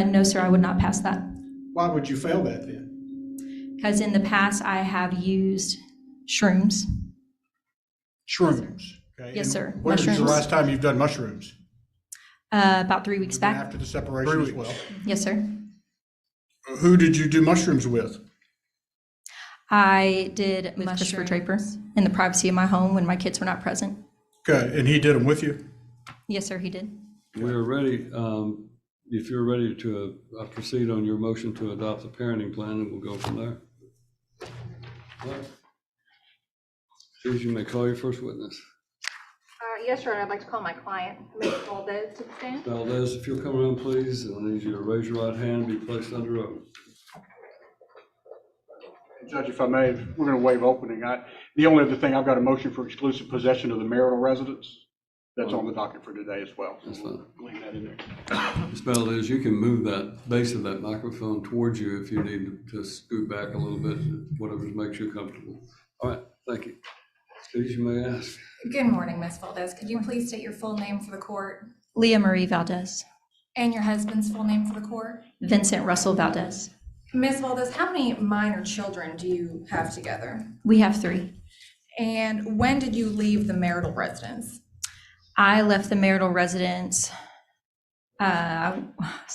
No, sir, I would not pass that. Why would you fail that then? Because in the past, I have used shrooms. Shrooms. Okay. Yes, And sir. when is the Mushrooms. last time you've done mushrooms? About 3 weeks back. After the separation as well. Yes, sir. Who did you do mushrooms with? I did with Christopher Draper in the privacy of my home when my kids were not present. Okay, and he did them with you? Yes, sir, he did. We are ready. If you're ready to proceed on your motion to adopt the parenting plan, and we'll go from there. All right. Please, you may call your first witness. Yes, sir, and I'd like to call my client, Ms. Valdez, to the stand. Valdez, if you'll come around, please, and I need you to raise your right hand and be placed under oath. Judge, if I may, we're going to waive opening. The only other thing, I've got a motion for exclusive possession of the marital residence. That's on the docket for today as well. That's fine. Leave that in there. Ms. Valdez, you can move that base of that microphone towards you if you need to scoot back a little bit, whatever makes you comfortable. All right, thank you. Please, you may ask. Good morning, Ms. Valdez. Could you please state your full name for the court Leah Marie Valdez. and your husband's full name for the court? Vincent Russell Valdez. Ms. Valdez, how many minor children do you have together? We have 3. And when did you leave the marital residence? I left the marital residence, I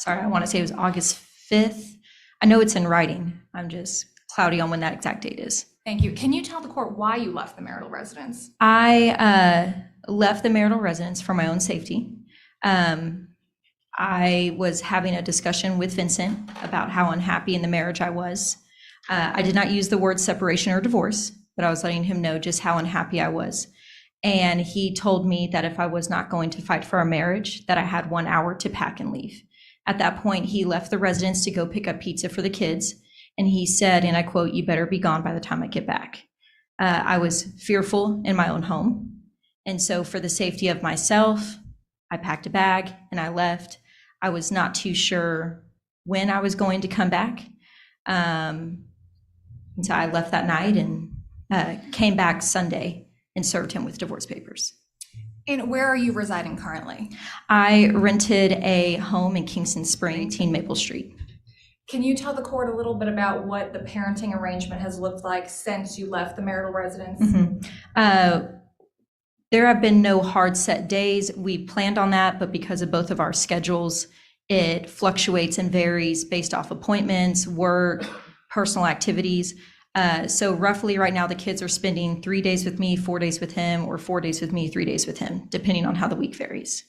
want to say it was August 5th. I know it's in writing. I'm just cloudy on when that exact date is. Thank you. Can you tell the court why you left the marital residence? I left the marital residence for my own safety. I was having a discussion with Vincent about how unhappy in the marriage I was. I did not use the word separation or divorce, but I was letting him know just how unhappy I was. And he told me that if I was not going to fight for our marriage, that I had 1 hour to pack and leave. At that point, he left the residence to go pick up pizza for the kids. And he said, and I quote, "You better be gone by the time I get back." I was fearful in my own home. And so for the safety of myself, I packed a bag and I left. I was not too sure when I was going to come back. And so I left that night and came back Sunday and served him with divorce papers. And where are you residing currently? I rented a home in Kingston Spring, 18 Maple Street. Can you tell the court a little bit about what the parenting arrangement has looked like since you left the marital residence? There have been no hard set days. We planned on that, but because of both of our schedules, it fluctuates and varies based off appointments, work, personal activities. So roughly right now, the kids are spending 3 days with me, 4 days with him, or 4 days with me, 3 days with him, depending on how the week varies.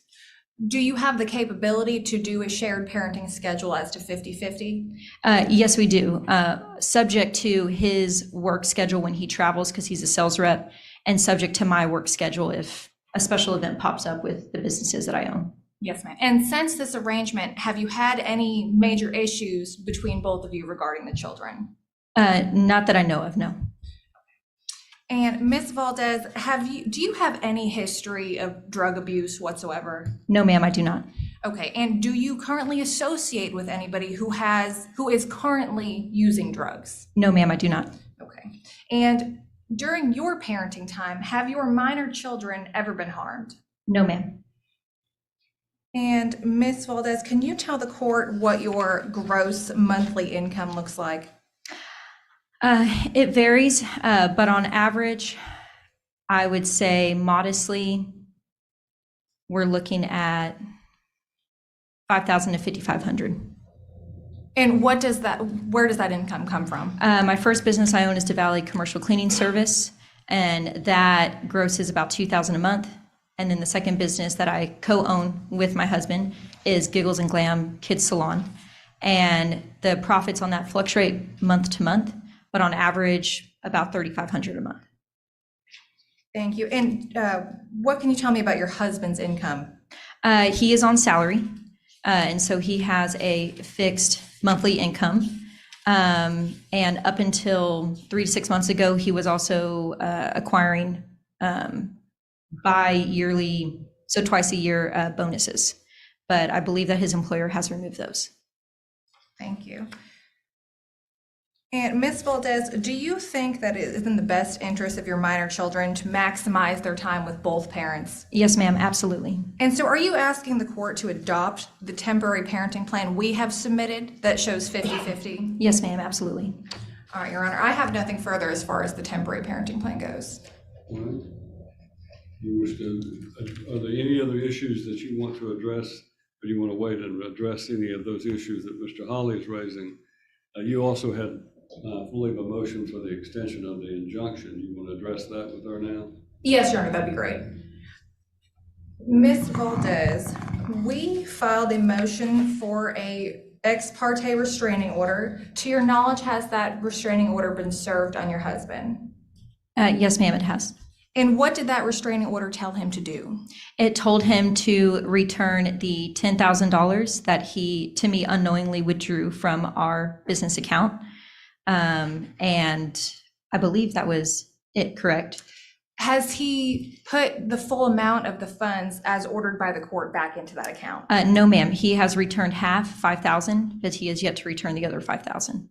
Do you have the capability to do a shared parenting schedule as to 50-50? Yes, we do. Subject to his work schedule when he travels, because he's a sales rep, and subject to my work schedule if a special event pops up with the businesses that I own. Yes, ma'am. And since this arrangement, have you had any major issues between both of you regarding the children? Not that I know of, no. And Ms. Valdez, do you have any history of drug abuse whatsoever? No, ma'am, I do not. Okay, and do you currently associate with anybody who is currently using drugs? No, ma'am, I do not. Okay. And during your parenting time, have your minor children ever been harmed? No, ma'am. And Ms. Valdez, can you tell the court what your gross monthly income looks like? It varies, but on average, I would say modestly, we're looking at $5,000 to $5,500. And where does that income come from? My first business I own is DeValley Commercial Cleaning Service, and that grosses about $2,000 a month. And then the second business that I co-own with my husband is Giggles and Glam Kids Salon. And the profits on that fluctuate month to month, but on average, about $3,500 a month. Thank you. And what can you tell me about your husband's income? He is on salary, and so he has a fixed monthly income. And up until 3 to 6 months ago, he was also acquiring bi-yearly, so twice a year bonuses. But I believe that his employer has removed those. Thank you. And Ms. Valdez, do you think that it is in the best interest of your minor children to maximize their time with both parents? Yes, ma'am, absolutely. And so are you asking the court to adopt the temporary parenting plan we have submitted that shows 50-50? Yes, ma'am, absolutely. All right, Your Honor, I have nothing further as far as the temporary parenting plan goes. All right. You wish to, are there any other issues that you want to address, or do you want to wait and address any of those issues that Mr. Holly is raising? You also had, I believe, a motion for the extension of the injunction. You want to address that with her now? Yes, Your Honor, that'd be great. Ms. Valdez, we filed a motion for a ex parte restraining order. To your knowledge, has that restraining order been served on your husband? Yes, ma'am, it has. And what did that restraining order tell him to do? It told him to return the $10,000 that he, to me, unknowingly withdrew from our business account. And I believe that was it, correct? Has he put the full amount of the funds as ordered by the court back into that account? No, ma'am. He has returned half, 5,000, but he has yet to return the other 5,000.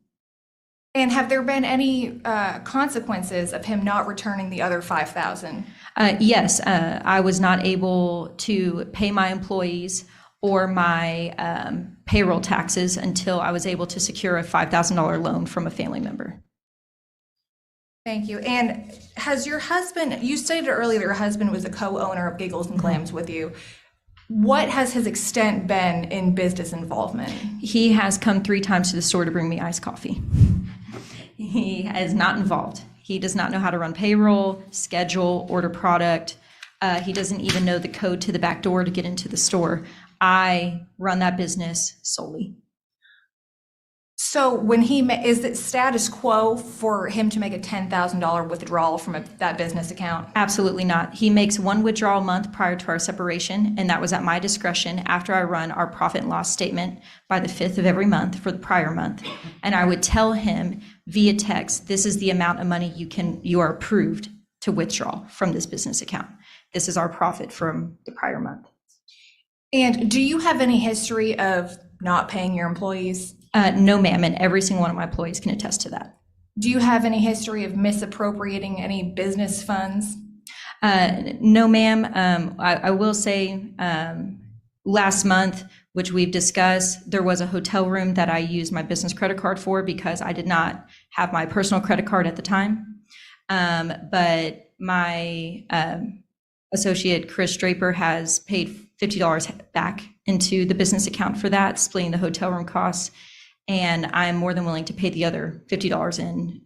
And have there been any consequences of him not returning the other 5,000? Yes, I was not able to pay my employees or my payroll taxes until I was able to secure a $5,000 loan from a family member. Thank you. And has your husband, you stated earlier that your husband was a co-owner of Giggles and Clams with you. What has his extent been in business involvement? He has come 3 times to the store to bring me iced coffee. He is not involved. He does not know how to run payroll, schedule, order product. He doesn't even know the code to the back door to get into the store. I run that business solely. So when is it status quo for him to make a $10,000 withdrawal from that business account? Absolutely not. He makes 1 withdrawal a month prior to our separation, and that was at my discretion after I run our profit and loss statement by the 5th of every month for the prior month. And I would tell him via text, this is the amount of money you are approved to withdraw from this business account. This is our profit from the prior month. And do you have any history of not paying your employees? No, ma'am, and every single one of my employees can attest to that. Do you have any history of misappropriating any business funds? No, ma'am. I will say last month, which we've discussed, there was a hotel room that I used my business credit card for because I did not have my personal credit card at the time. But my associate, Chris Draper, has paid $50 back into the business account for that, splitting the hotel room costs. And I'm more than willing to pay the other $50 in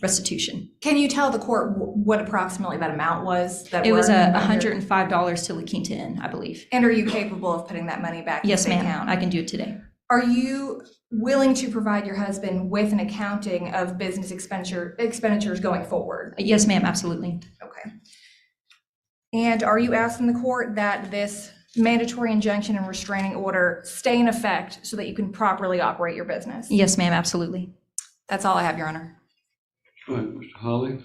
restitution. Can you tell the court what approximately that amount was? It was $105 to La Quinta Inn, I believe. And are you capable of putting that money back Yes, into the ma'am. account? I can do it today. Are you willing to provide your husband with an accounting of business expenditures going forward? Yes, ma'am, absolutely. Okay. And are you asking the court that this mandatory injunction and restraining order stay in effect so that you can properly operate your business? Yes, ma'am, absolutely. That's all I have, Your Honor. All right, Mr. Holly?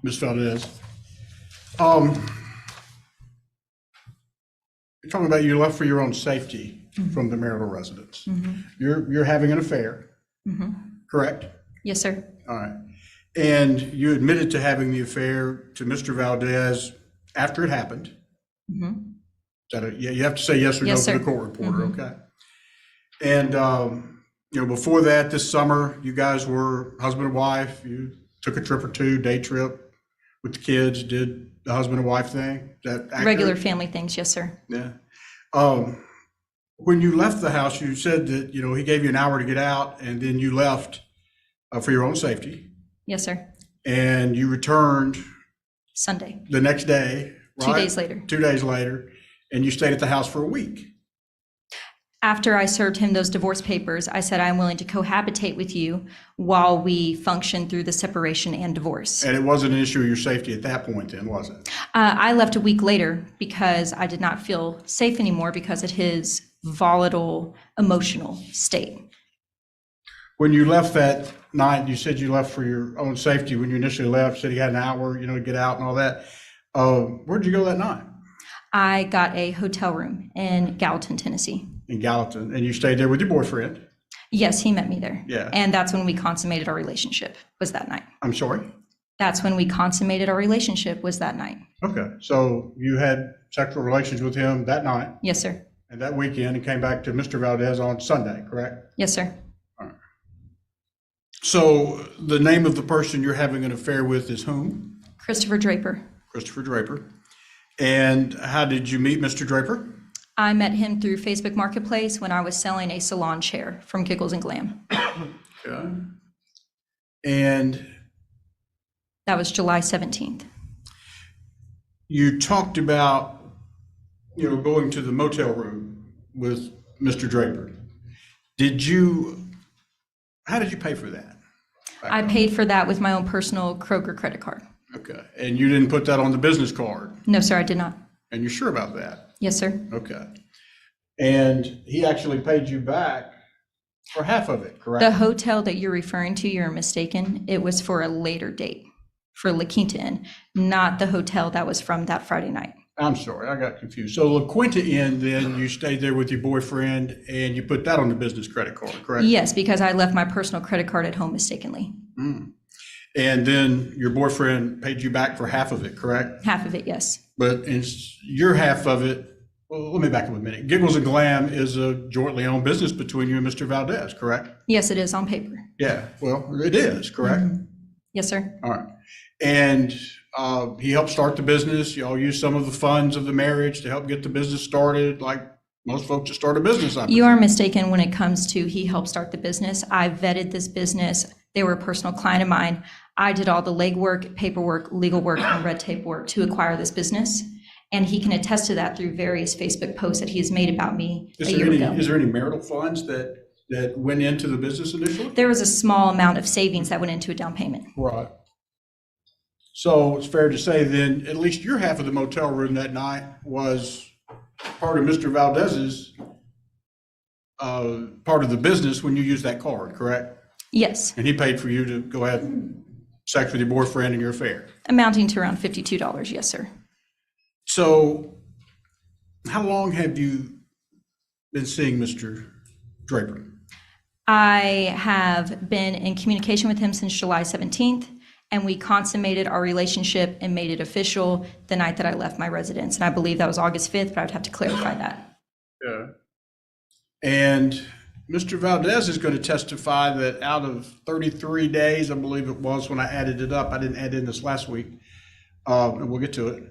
Ms. Valdez. You're talking about you left for your own safety from the marital residence. You're having an affair, correct? Yes, sir. All right. And you admitted to having the affair to Mr. Valdez after it happened. Is that you have to say yes or no Yes, to sir. the court reporter, okay? And, before that, this summer, you guys were husband and wife. You took a trip or 2, day trip with the kids, did the husband and wife thing. Is that accurate? Regular family things, yes, sir. Yeah. When you left the house, you said that, he gave you an hour to get out and then you left for your own safety. Yes, sir. And you returned Sunday, the next day, right? 2 days later. 2 days later, and you stayed at the house for a week. After I served him those divorce papers, I said, I'm willing to cohabitate with you while we function through the separation and divorce. And it wasn't an issue of your safety at that point then, was it? I left a week later because I did not feel safe anymore because of his volatile emotional state. When you left that night, you said you left for your own safety. When you initially left, said you had an hour, to get out and all that. Where'd you go that night? I got a hotel room in Gallatin, Tennessee. In Gallatin, and you stayed there with your boyfriend? Yes, he met me there. Yeah. And that's when we consummated our relationship, was that night. I'm sorry? That's when we consummated our relationship, was that night. Okay, so you had sexual relations with him that night Yes, sir. and that weekend and came back to Mr. Valdez on Sunday, correct? Yes, sir. So the name of the person you're having an affair with is whom? Christopher Draper. Christopher Draper. And how did you meet Mr. Draper? I met him through Facebook Marketplace when I was selling a salon chair from Giggles and Glam. Okay. And That was July 17th. you talked about, going to the motel room with Mr. Draper. How did you pay for that? I paid for that with my own personal Kroger credit card. Okay, and you didn't put that on the business card, No, sir, I did not. and you're sure about that? Yes, sir. Okay. And he actually paid you back for half of it, correct? The hotel that you're referring to, you're mistaken. It was for a later date, for La Quinta Inn, not the hotel that was from that Friday night. I'm sorry, I got confused. So La Quinta Inn, then you stayed there with your boyfriend and you put that on the business credit card, correct? Yes, because I left my personal credit card at home mistakenly. And then your boyfriend paid you back for half of it, correct? Half of it, yes. But in your half of it, well, let me back up a minute. Giggles and Glam is a jointly owned business between you and Mr. Valdez, correct? Yes, it is on paper. Yeah, well, it is, correct? Yes, sir. All right. And he helped start the business. Y'all used some of the funds of the marriage to help get the business started, like most folks that start a business. You are mistaken when it comes to he helped start the business. I vetted this business. They were a personal client of mine. I did all the legwork, paperwork, legal work, and red tape work to acquire this business. And he can attest to that through various Facebook posts that he has made about me a year ago. Is there any marital funds that went into the business initially? There was a small amount of savings that went into a down payment. Right. So it's fair to say then, at least your half of the motel room that night was part of Mr. Valdez's, part of the business when you used that card, correct? Yes, And he paid for you to go have sex with your boyfriend and your affair. amounting to around $52. Yes, sir. So how long have you been seeing Mr. Draper? I have been in communication with him since July 17th, and we consummated our relationship and made it official the night that I left my residence. And I believe that was August 5th, but I would have to clarify that. Yeah. And Mr. Valdez is going to testify that out of 33 days, I believe it was when I added it up, I didn't add in this last week, and we'll get to it.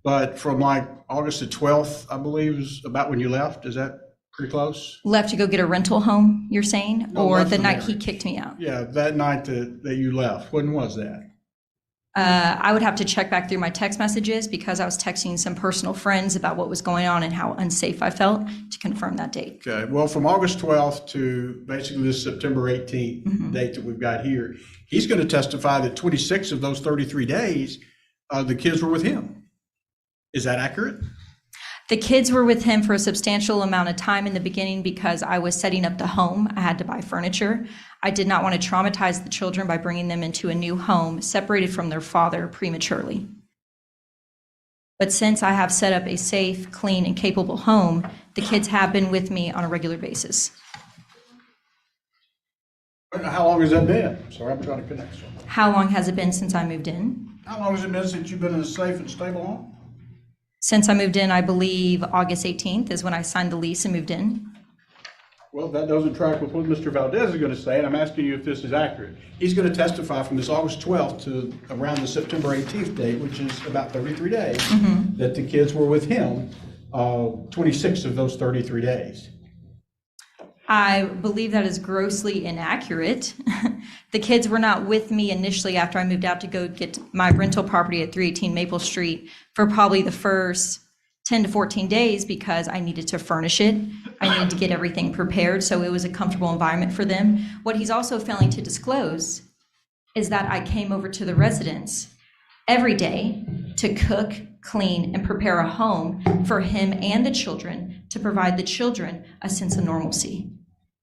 But from like August the 12th, I believe is about when you left. Is that pretty close? Left to go get a rental home, you're saying? No, Or left the the night he marriage. kicked me out? Yeah, that night that you left. When was that? I would have to check back through my text messages because I was texting some personal friends about what was going on and how unsafe I felt to confirm that date. Okay, well, from August 12th to basically this September 18th date that we've got here, he's going to testify that 26 of those 33 days, the kids were with him. Is that accurate? The kids were with him for a substantial amount of time in the beginning because I was setting up the home. I had to buy furniture. I did not want to traumatize the children by bringing them into a new home, separated from their father prematurely. But since I have set up a safe, clean, and capable home, the kids have been with me on a regular basis. How long has that been? Sorry, I'm trying to connect something. How long has it been since I moved in? How long has it been since you've been in a safe and stable home? Since I moved in, I believe August 18th is when I signed the lease and moved in. Well, that doesn't track with what Mr. Valdez is going to say, and I'm asking you if this is accurate. He's going to testify from this August 12th to around the September 18th date, which is about 33 days, that the kids were with him 26 of those 33 days. I believe that is grossly inaccurate. The kids were not with me initially after I moved out to go get my rental property at 318 Maple Street for probably the first 10 to 14 days because I needed to furnish it. I needed to get everything prepared so it was a comfortable environment for them. What he's also failing to disclose is that I came over to the residence every day to cook, clean, and prepare a home for him and the children to provide the children a sense of normalcy.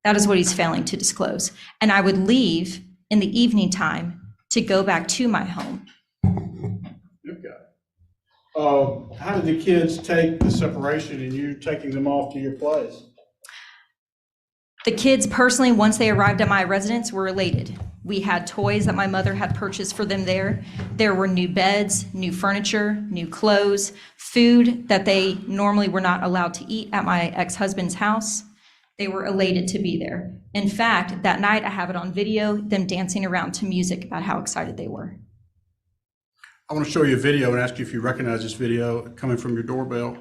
That is what he's failing to disclose. And I would leave in the evening time to go back to my home. Okay. How did the kids take the separation and you taking them off to your place? The kids personally, once they arrived at my residence, were elated. We had toys that my mother had purchased for them there. There were new beds, new furniture, new clothes, food that they normally were not allowed to eat at my ex-husband's house. They were elated to be there. In fact, that night I have it on video, them dancing around to music about how excited they were. I want to show you a video and ask you if you recognize this video coming from your doorbell.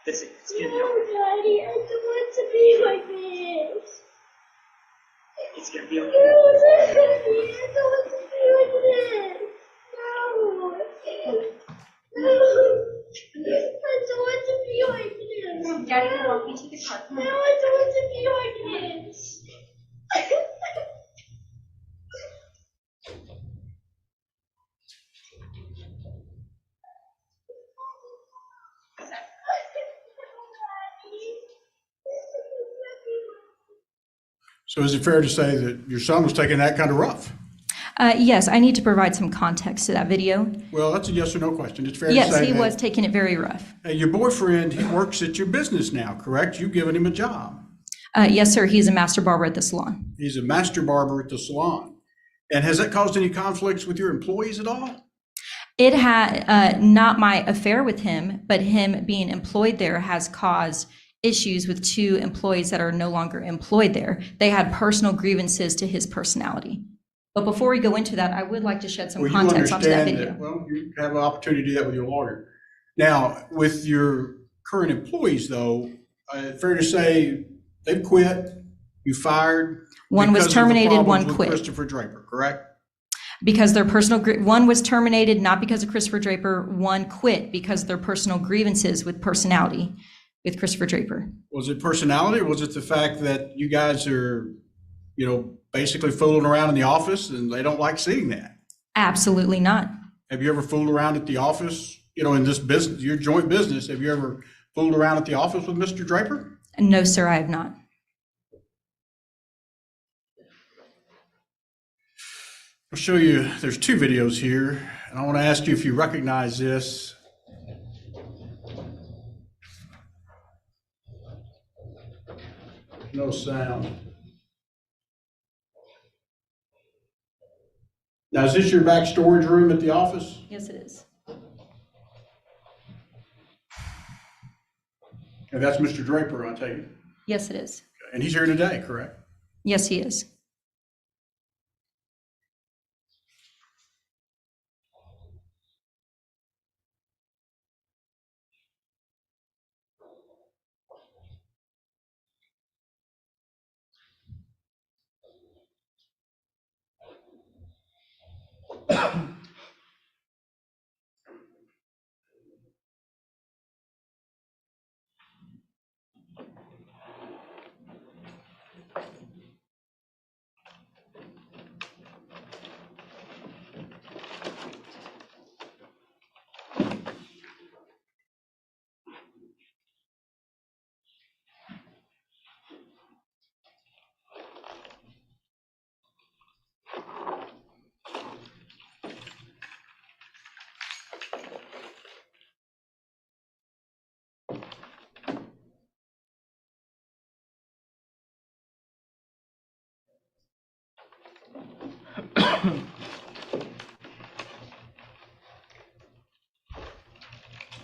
It's gonna be No, okay. Daddy, I don't want to be like this. It's gonna be No, okay. Daddy, I don't want to be like this. No. No. I don't want to be like this. Daddy can walk you to the car. No, I don't want to be like this. So is it fair to say that your son was taking that kind of rough? Yes, I need to provide some context to that video. Well, that's a yes or no question. It's fair to Yes, say he that. was taking it very rough. Hey, your boyfriend, he works at your business now, correct? You've given him a job. Yes, sir, he's a master barber at the salon. He's a master barber at the salon. And has that caused any conflicts with your employees at all? It had, not my affair with him, but him being employed there has caused issues with two employees that are no longer employed there. They had personal grievances to his personality. But before we go into that, I would like to shed some Well, you context onto that understand video. that, well, you have an opportunity to do that with your lawyer. Now, with your current employees, though, fair to say they've quit, you fired? One was because of the terminated, problems one with quit. Christopher Draper, correct? Because their personal, one was terminated not because of Christopher Draper, one quit because of their personal grievances with personality with Christopher Draper. Was it personality, or was it the fact that you guys are, basically fooling around in the office and they don't like seeing that? Absolutely not. Have you ever fooled around at the office, in this business, your joint business? Have you ever fooled around at the office with Mr. Draper? No, sir, I have not. I'll show you, there's two videos here, and I want to ask you if you recognize this. No sound. Now, is this your back storage room at the office? Yes, it is. And that's Mr. Draper, I take it. Yes, it is. And he's here today, correct? Yes, he is.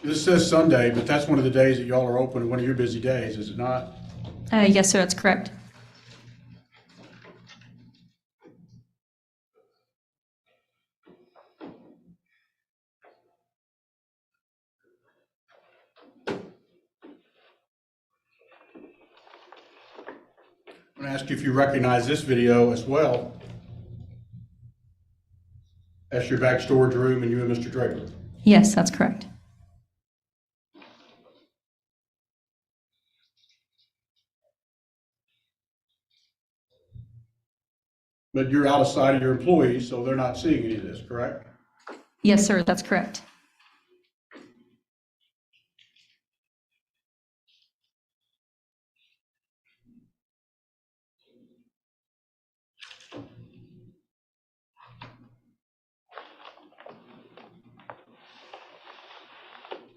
This says Sunday, but that's one of the days that y'all are open, one of your busy days, is it not? Yes, sir, that's correct. I'm going to ask you if you recognize this video as well. That's your back storage room and you and Mr. Draper. Yes, that's correct. But you're out of sight of your employees, so they're not seeing any of this, correct? Yes, sir, that's correct.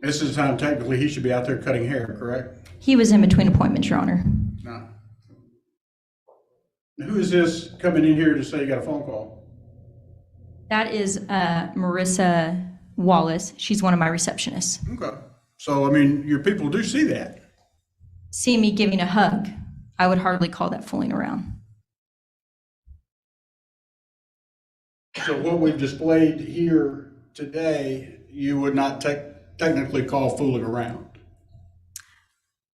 This is the time technically he should be out there cutting hair, correct? He was in between appointments, Your Honor. No. Now, who is this coming in here to say you got a phone call? That is Marissa Wallace. She's one of my receptionists. Okay. So, I mean, your people do see that. See me giving a hug, I would hardly call that fooling around. So what we've displayed here today, you would not technically call fooling around.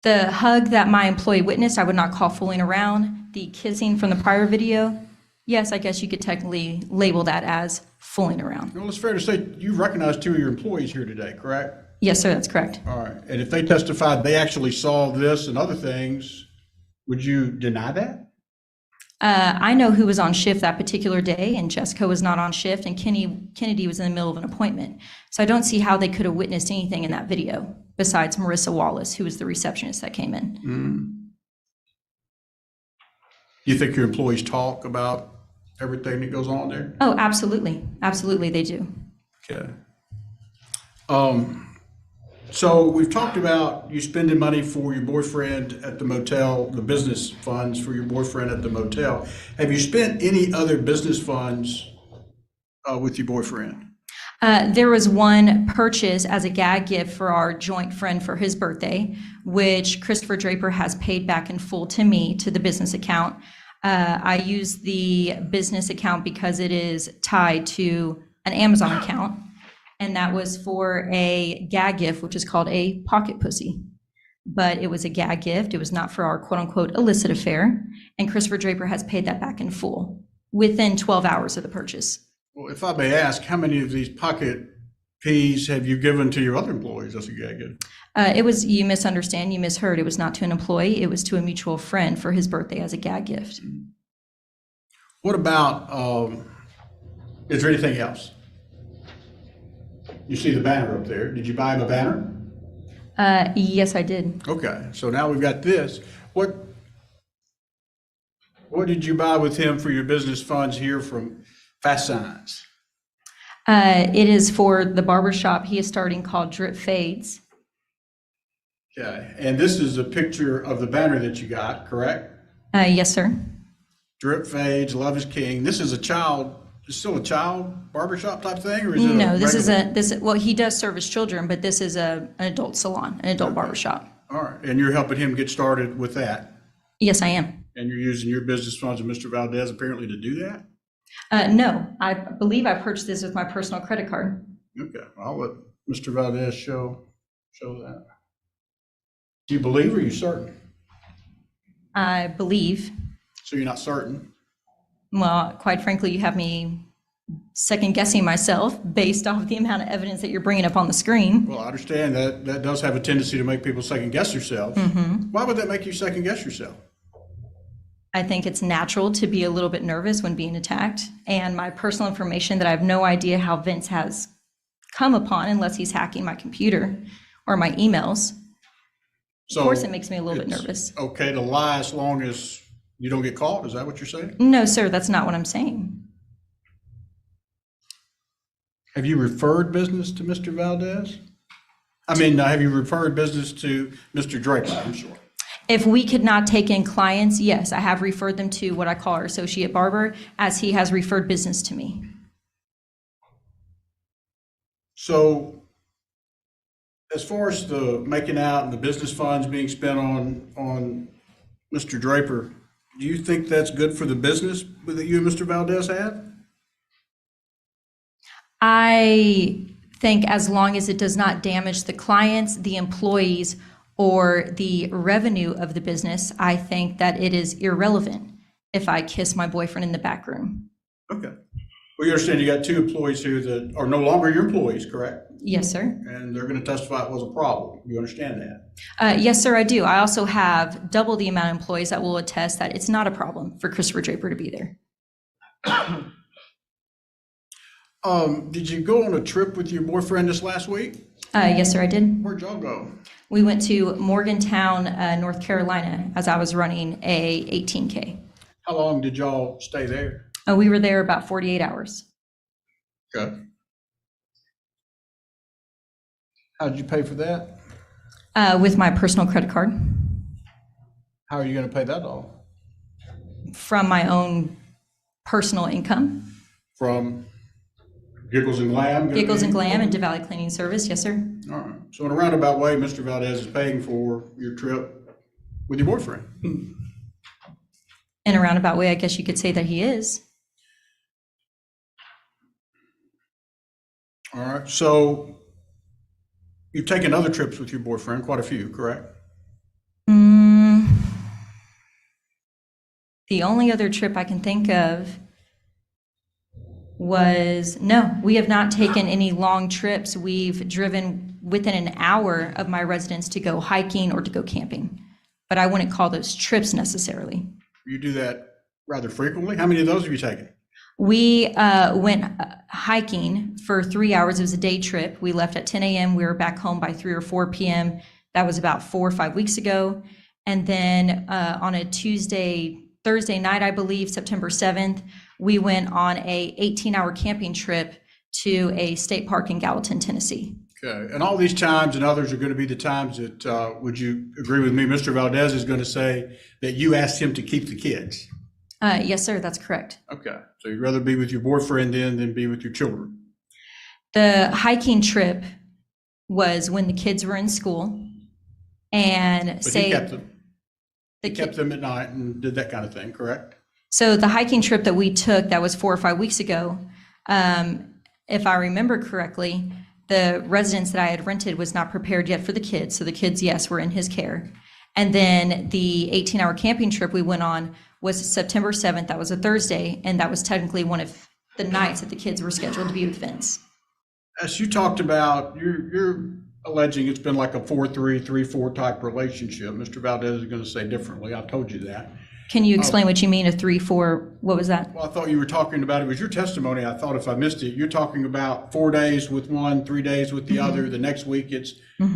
The hug that my employee witnessed, I would not call fooling around. The kissing from the prior video, yes, I guess you could technically label that as fooling around. Well, it's fair to say you recognize 2 of your employees here today, correct? Yes, sir, that's correct. All right. And if they testified they actually saw this and other things, would you deny that? I know who was on shift that particular day, and Jessica was not on shift, and Kennedy was in the middle of an appointment. So I don't see how they could have witnessed anything in that video besides Marissa Wallace, who was the receptionist that came in. You think your employees talk about everything that goes on there? Oh, absolutely. Absolutely, they do. Okay. So we've talked about you spending money for your boyfriend at the motel, the business funds for your boyfriend at the motel. Have you spent any other business funds with your boyfriend? There was one purchase as a gag gift for our joint friend for his birthday, which Christopher Draper has paid back in full to me, to the business account. I use the business account because it is tied to an Amazon account, and that was for a gag gift, which is called a pocket pussy. But it was a gag gift. It was not for our quote-unquote illicit affair, and Christopher Draper has paid that back in full within 12 hours of the purchase. Well, if I may ask, how many of these pocket peas have you given to your other employees as a gag gift? It was, you misunderstand, you misheard. It was not to an employee. It was to a mutual friend for his birthday as a gag gift. What about, is there anything else? You see the banner up there. Did you buy him a banner? Yes, I did. Okay, so now we've got this. What did you buy with him for your business funds here from Fast Signs? It is for the barbershop he is starting called Drip Fades. Okay, and this is a picture of the banner that you got, correct? Yes, sir. Drip Fades, Love is King. This is still a child barbershop type thing, or is it? No, well, he does service children, but this is an adult salon, an adult barbershop. All right, and you're helping him get started with that? Yes, I am. And you're using your business funds and Mr. Valdez apparently to do that? No, I believe I purchased this with my personal credit card. Okay, I'll let Mr. Valdez show that. Do you believe or are you certain? I believe. So you're not certain? Well, quite frankly, you have me second guessing myself based off the amount of evidence that you're bringing up on the screen. Well, I understand that does have a tendency to make people second guess themselves. Why would that make you second guess yourself? I think it's natural to be a little bit nervous when being attacked, and my personal information that I have no idea how Vince has come upon unless he's hacking my computer or my emails. Of course, it makes me a little bit nervous. Okay to lie as long as you don't get caught? Is that what you're saying? No, sir, that's not what I'm saying. Have you referred business to Mr. Valdez? I mean, have you referred business to Mr. Draper, I'm sure? If we could not take in clients, yes, I have referred them to what I call our associate barber, as he has referred business to me. So as far as the making out and the business funds being spent on Mr. Draper, do you think that's good for the business that you and Mr. Valdez have? I think as long as it does not damage the clients, the employees, or the revenue of the business, I think that it is irrelevant if I kiss my boyfriend in the back room. Okay. Well, you understand you got 2 employees here that are no longer your employees, correct? Yes, sir. And they're going to testify it was a problem. You understand that? Yes, sir, I do. I also have double the amount of employees that will attest that it's not a problem for Christopher Draper to be there. Did you go on a trip with your boyfriend this last week? Yes, sir, I did. Where'd y'all go? We went to Morgantown, North Carolina, as I was running a 18K. How long did y'all stay there? We were there about 48 hours. Okay. How did you pay for that? With my personal credit card How are you going to pay that off? from my own personal income. From Giggles and Glam? Giggles and Glam and Valley Cleaning Service, yes, sir. All right. So in a roundabout way, Mr. Valdez is paying for your trip with your boyfriend. In a roundabout way, I guess you could say that he is. All right. So you've taken other trips with your boyfriend, quite a few, correct? The only other trip I can think of was, no, we have not taken any long trips. We've driven within an hour of my residence to go hiking or to go camping, but I wouldn't call those trips necessarily. You do that rather frequently. How many of those have you taken? We went hiking for 3 hours. It was a day trip. We left at 10 a.m. We were back home by 3 or 4 p.m. That was about 4 or 5 weeks ago. And then on a Thursday night, I believe, September 7th, we went on a 18-hour camping trip to a state park in Gallatin, Tennessee. Okay. And all these times and others are going to be the times that, would you agree with me, Mr. Valdez is going to say that you asked him to keep the kids? Yes, sir, that's correct. Okay. So you'd rather be with your boyfriend then than be with your children? The hiking trip was when the kids were in school and But he kept them. the He kept them at night and did that kind of thing, correct? So the hiking trip that we took, that was 4 or 5 weeks ago, if I remember correctly, the residence that I had rented was not prepared yet for the kids. So the kids, yes, were in his care. And then the 18-hour camping trip we went on was September 7th. That was a Thursday, and that was technically one of the nights that the kids were scheduled to be with Vince. As you talked about, you're alleging it's been like a 4-3, 3-4 type relationship. Mr. Valdez is going to say differently. I told you that. Can you explain what you mean, a 3-4, what was that? Well, I thought you were talking about, it was your testimony. I thought if I missed it, you're talking about 4 days with one, 3 days with the other. The next week it's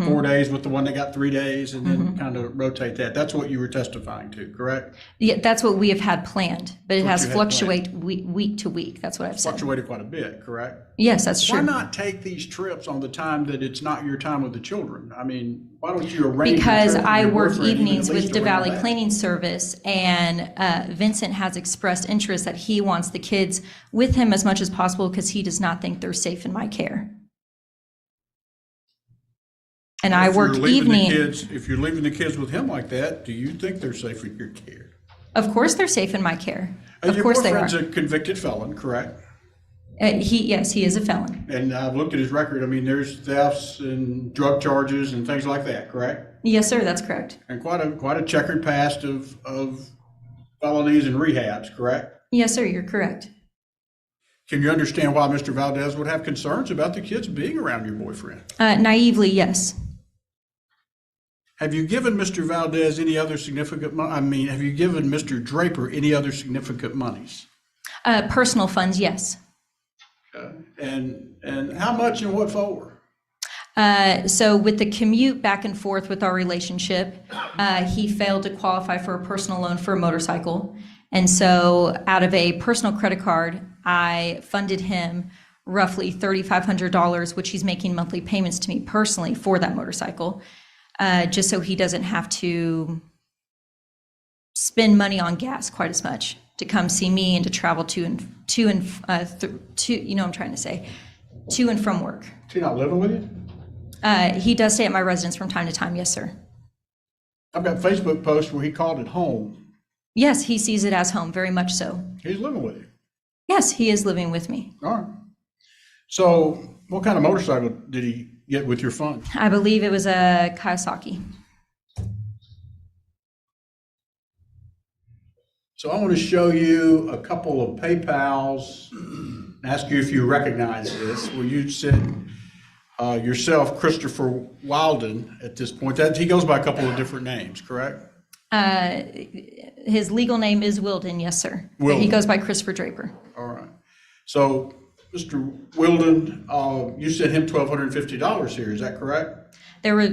4 days with the one that got 3 days, and then kind of rotate that. That's what you were testifying to, correct? Yeah, that's what we have had planned, but it What has you had fluctuate week to week. That's what I've said. Fluctuated quite a bit, correct? Yes, that's Why true. not take these trips on the time that it's not your time with the children? I mean, why don't you arrange your Because trip with I your work boyfriend even evenings at least with the around Valley that? Cleaning Service, and Vincent has expressed interest that he wants the kids with him as much as possible because he does not think they're safe in my care. And I If you're work leaving the evening. kids- If you're leaving the kids with him like that, do you think they're safe in your care? Of course, they're safe in my care. Of Your course they are. boyfriend's a convicted felon, correct? Yes, he is a felon. And I've looked at his record. I mean, there's thefts and drug charges and things like that, correct? Yes, sir, that's correct. And quite a checkered past of felonies and rehabs, correct? Yes, sir, you're correct. Can you understand why Mr. Valdez would have concerns about the kids being around your boyfriend? Naively, yes. Have you given Mr. Valdez any other significant have you given Mr. Draper any other significant monies? Personal funds, yes. And how much and what for? So with the commute back and forth with our relationship, he failed to qualify for a personal loan for a motorcycle. And so out of a personal credit card, I funded him roughly $3,500, which he's making monthly payments to me personally for that motorcycle, just so he doesn't have to spend money on gas quite as much to come see me and to travel to and from work. Is he not living with you? He does stay at my residence from time to time. Yes, sir. I've got Facebook posts where he called it home. Yes, he sees it as home, very much so. He's living with you. Yes, he is living with me. All right. So what kind of motorcycle did he get with your funds? I believe it was a Kawasaki. So I want to show you a couple of PayPals, ask you if you recognize this, where you said yourself, Christopher Wilden, at this point. That he goes by a couple of different names, correct? His legal name is Wilden, yes, sir. But he Wilden. goes by Christopher Draper. All right. So, Mr. Wilden, you sent him $1,250 here, is that correct? There were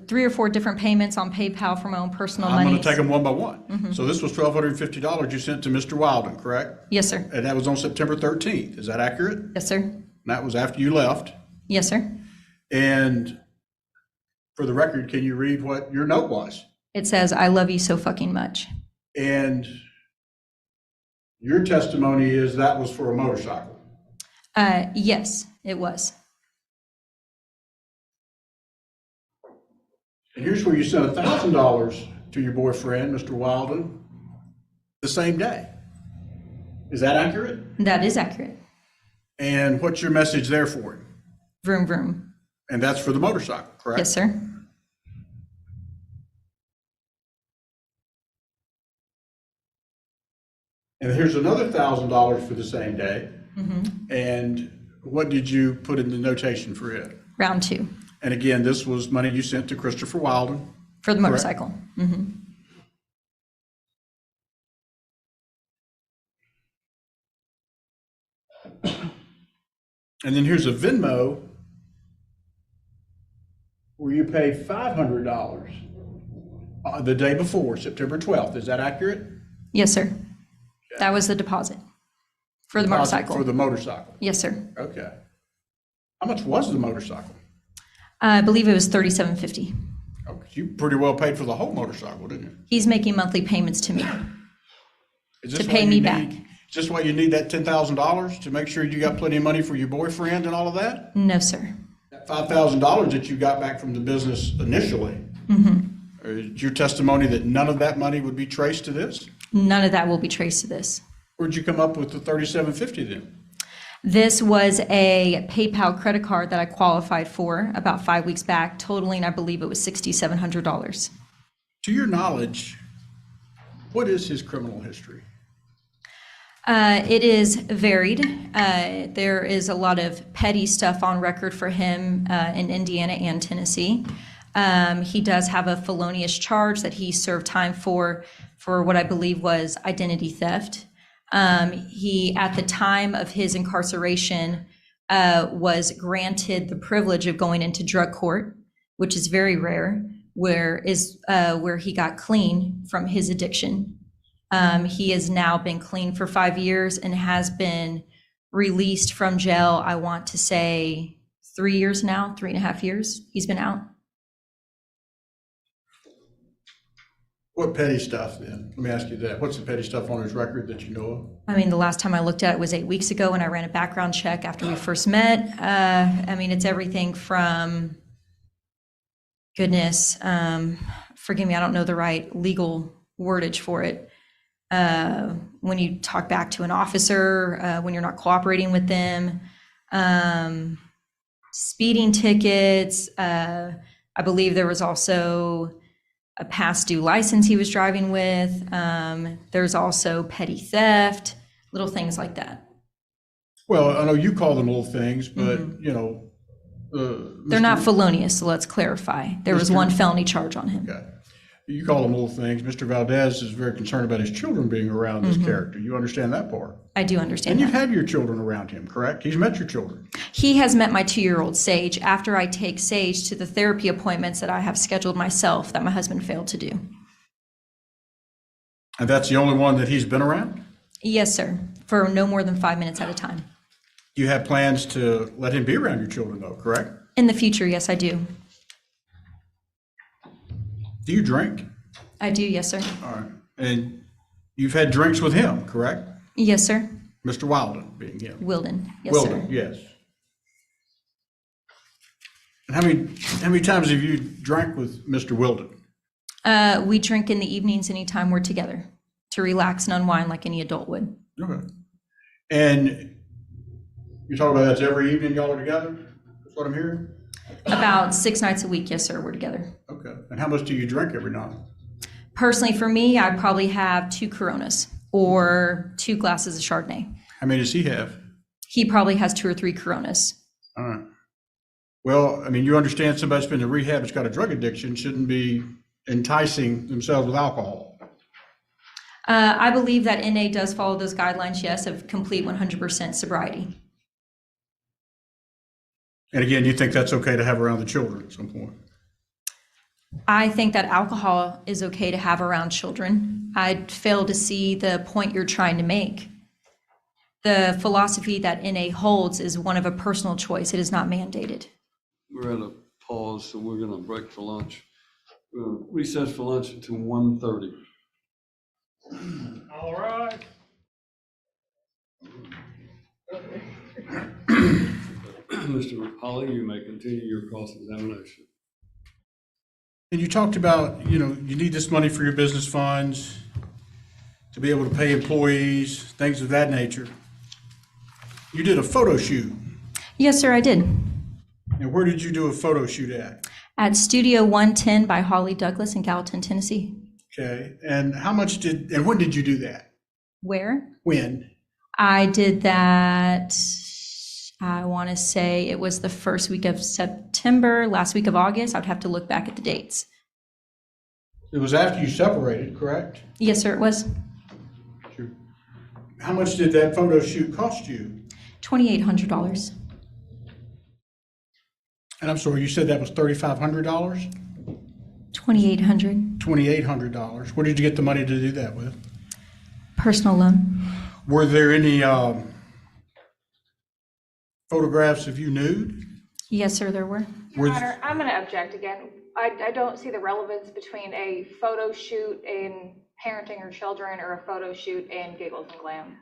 3 or 4 different payments on PayPal for my own personal I'm going money. to take them one by one. So this was $1,250 you sent to Mr. Wilden, correct? Yes, sir. And that was on September 13th, is that accurate? Yes, sir. And that was after you left. Yes, sir. And for the record, can you read what your note was? It says, "I love you so fucking much." And your testimony is that was for a motorcycle. Yes, it was. And here's where you sent $1,000 to your boyfriend, Mr. Wilden, the same day. Is that accurate? That is accurate. And what's your message there for him? Vroom, vroom. And that's for the motorcycle, correct? Yes, sir. And here's another $1,000 for the same day. And what did you put in the notation for it? Round 2 And again, this was money you sent to Christopher Wilden. for the motorcycle. And then here's a Venmo where you paid $500 the day before, September 12th. Is that accurate? Yes, sir. That was the deposit for the motorcycle. For the motorcycle. Yes, sir. Okay. How much was the motorcycle? I believe it was $37.50. Oh, 'cause you pretty well paid for the whole motorcycle, didn't you? He's making monthly payments to me. Is this To why pay you me need- back. Is this why you need that $10,000 to make sure you got plenty of money for your boyfriend and all of that? No, sir. That $5,000 that you got back from the business initially, is your testimony that none of that money would be traced to this? None of that will be traced to this. Where'd you come up with the $37.50 then? This was a PayPal credit card that I qualified for about 5 weeks back, totaling, I believe it was $6,700. To your knowledge, what is his criminal history? It is varied. There is a lot of petty stuff on record for him in Indiana and Tennessee. He does have a felonious charge that he served time for what I believe was identity theft. He, at the time of his incarceration, was granted the privilege of going into drug court, which is very rare, where he got clean from his addiction. He has now been clean for 5 years and has been released from jail, I want to say 3 years now, 3.5 years he's been out. What petty stuff then? Let me ask you that. What's the petty stuff on his record that you know of? I mean, the last time I looked at it was 8 weeks ago when I ran a background check after we first met. I mean, it's everything from, goodness, forgive me, I don't know the right legal wordage for it. When you talk back to an officer, when you're not cooperating with them, speeding tickets. I believe there was also a past due license he was driving with. There's also petty theft, little things like that. Well, I know you call them little things, but you know, They're not felonious, so let's clarify. There was one felony charge on him. Okay. You call them little things. Mr. Valdez is very concerned about his children being around this character. You understand that part? I do understand And you've that. had your children around him, correct? He's met your children. He has met my 2-year-old Sage after I take Sage to the therapy appointments that I have scheduled myself that my husband failed to do. And that's the only one that he's been around? Yes, sir, for no more than 5 minutes at a time. You have plans to let him be around your children though, correct? In the future, yes, I do. Do you drink? I do, yes, sir. All right. And you've had drinks with him, correct? Yes, sir. Mr. Wilden being him. Wilden, yes, Wilden, sir. yes. And how many times have you drank with Mr. Wilden? We drink in the evenings anytime we're together to relax and unwind like any adult would. Okay. And you're talking about that's every evening y'all are together? That's what I'm hearing? About 6 nights a week, yes, sir, we're together. Okay. And how much do you drink every night? Personally, for me, I probably have 2 Coronas or 2 glasses of Chardonnay. How many does he have? He probably has 2 or 3 Coronas. All right. Well, I mean, you understand somebody that's been in rehab that's got a drug addiction shouldn't be enticing themselves with alcohol. I believe that NA does follow those guidelines, yes, of complete 100% sobriety. And again, you think that's okay to have around the children at some point? I think that alcohol is okay to have around children. I fail to see the point you're trying to make. The philosophy that NA holds is one of a personal choice. It is not mandated. We're at a pause, so we're gonna break for lunch. We'll recess for lunch until 1:30. All right. Mr. Holly, you may continue your cross-examination. And you talked about, you need this money for your business funds, to be able to pay employees, things of that nature. You did a photo shoot. Yes, sir, I did. And where did you do a photo shoot at? At Studio 110 by Holly Douglas in Gallatin, Tennessee. Okay, and and when did you do that? Where? When? I did that, I want to say it was the first week of September, last week of August. I'd have to look back at the dates. It was after you separated, correct? Yes, sir, it was. Sure. How much did that photo shoot cost you? $2,800. And I'm sorry, you said that was $3,500? $2,800. $2,800. Where did you get the money to do that with? Personal loan. Were there any photographs of you nude? Yes, sir, there were. Your Honor, I'm going to object again. I don't see the relevance between a photo shoot in parenting your children or a photo shoot in Giggles and Glam.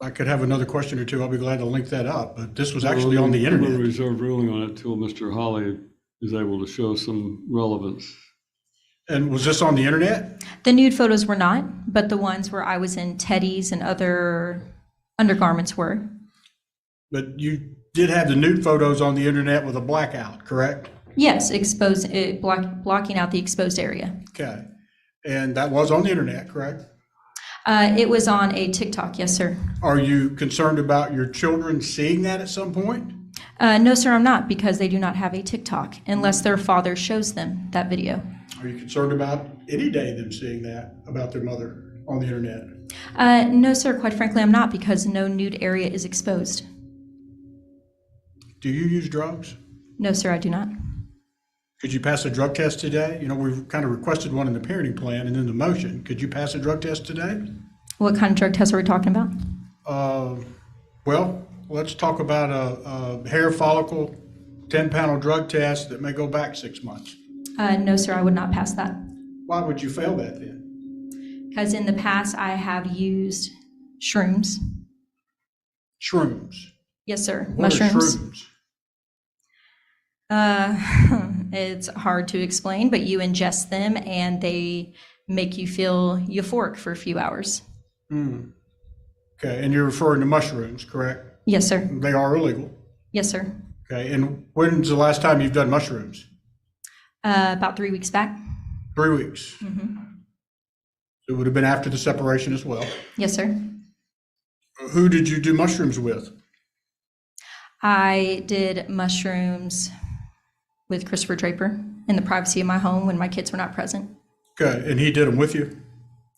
I could have another question or two. I'll be glad to link that up, but this was actually on the internet. We'll reserve ruling on it till Mr. Holly is able to show some relevance. And was this on the internet? The nude photos were not, but the ones where I was in teddies and other undergarments were. But you did have the nude photos on the internet with a blackout, correct? Yes, blocking out the exposed area. Okay. And that was on the internet, correct? It was on a TikTok, yes, sir. Are you concerned about your children seeing that at some point? No, sir, I'm not, because they do not have a TikTok unless their father shows them that video. Are you concerned about any day them seeing that about their mother on the internet? No, sir, quite frankly, I'm not, because no nude area is exposed. Do you use drugs? No, sir, I do not. Could you pass a drug test today? We've kind of requested one in the parenting plan and in the motion. Could you pass a drug test today? What kind of drug test are we talking about? Well, let's talk about a hair follicle 10-panel drug test that may go back 6 months. No, sir, I would not pass that. Why would you fail that then? Because in the past, I have used shrooms. Shrooms. Yes, sir. What are Mushrooms. shrooms? It's hard to explain, but you ingest them and they make you feel euphoric for a few hours. Okay, and you're referring to mushrooms, correct? Yes, sir. They are illegal. Yes, sir. Okay, and when's the last time you've done mushrooms? About 3 weeks back. 3 weeks. It would have been after the separation as well. Yes, sir. Who did you do mushrooms with? I did mushrooms with Christopher Draper in the privacy of my home when my kids were not present. Okay, and he did them with you?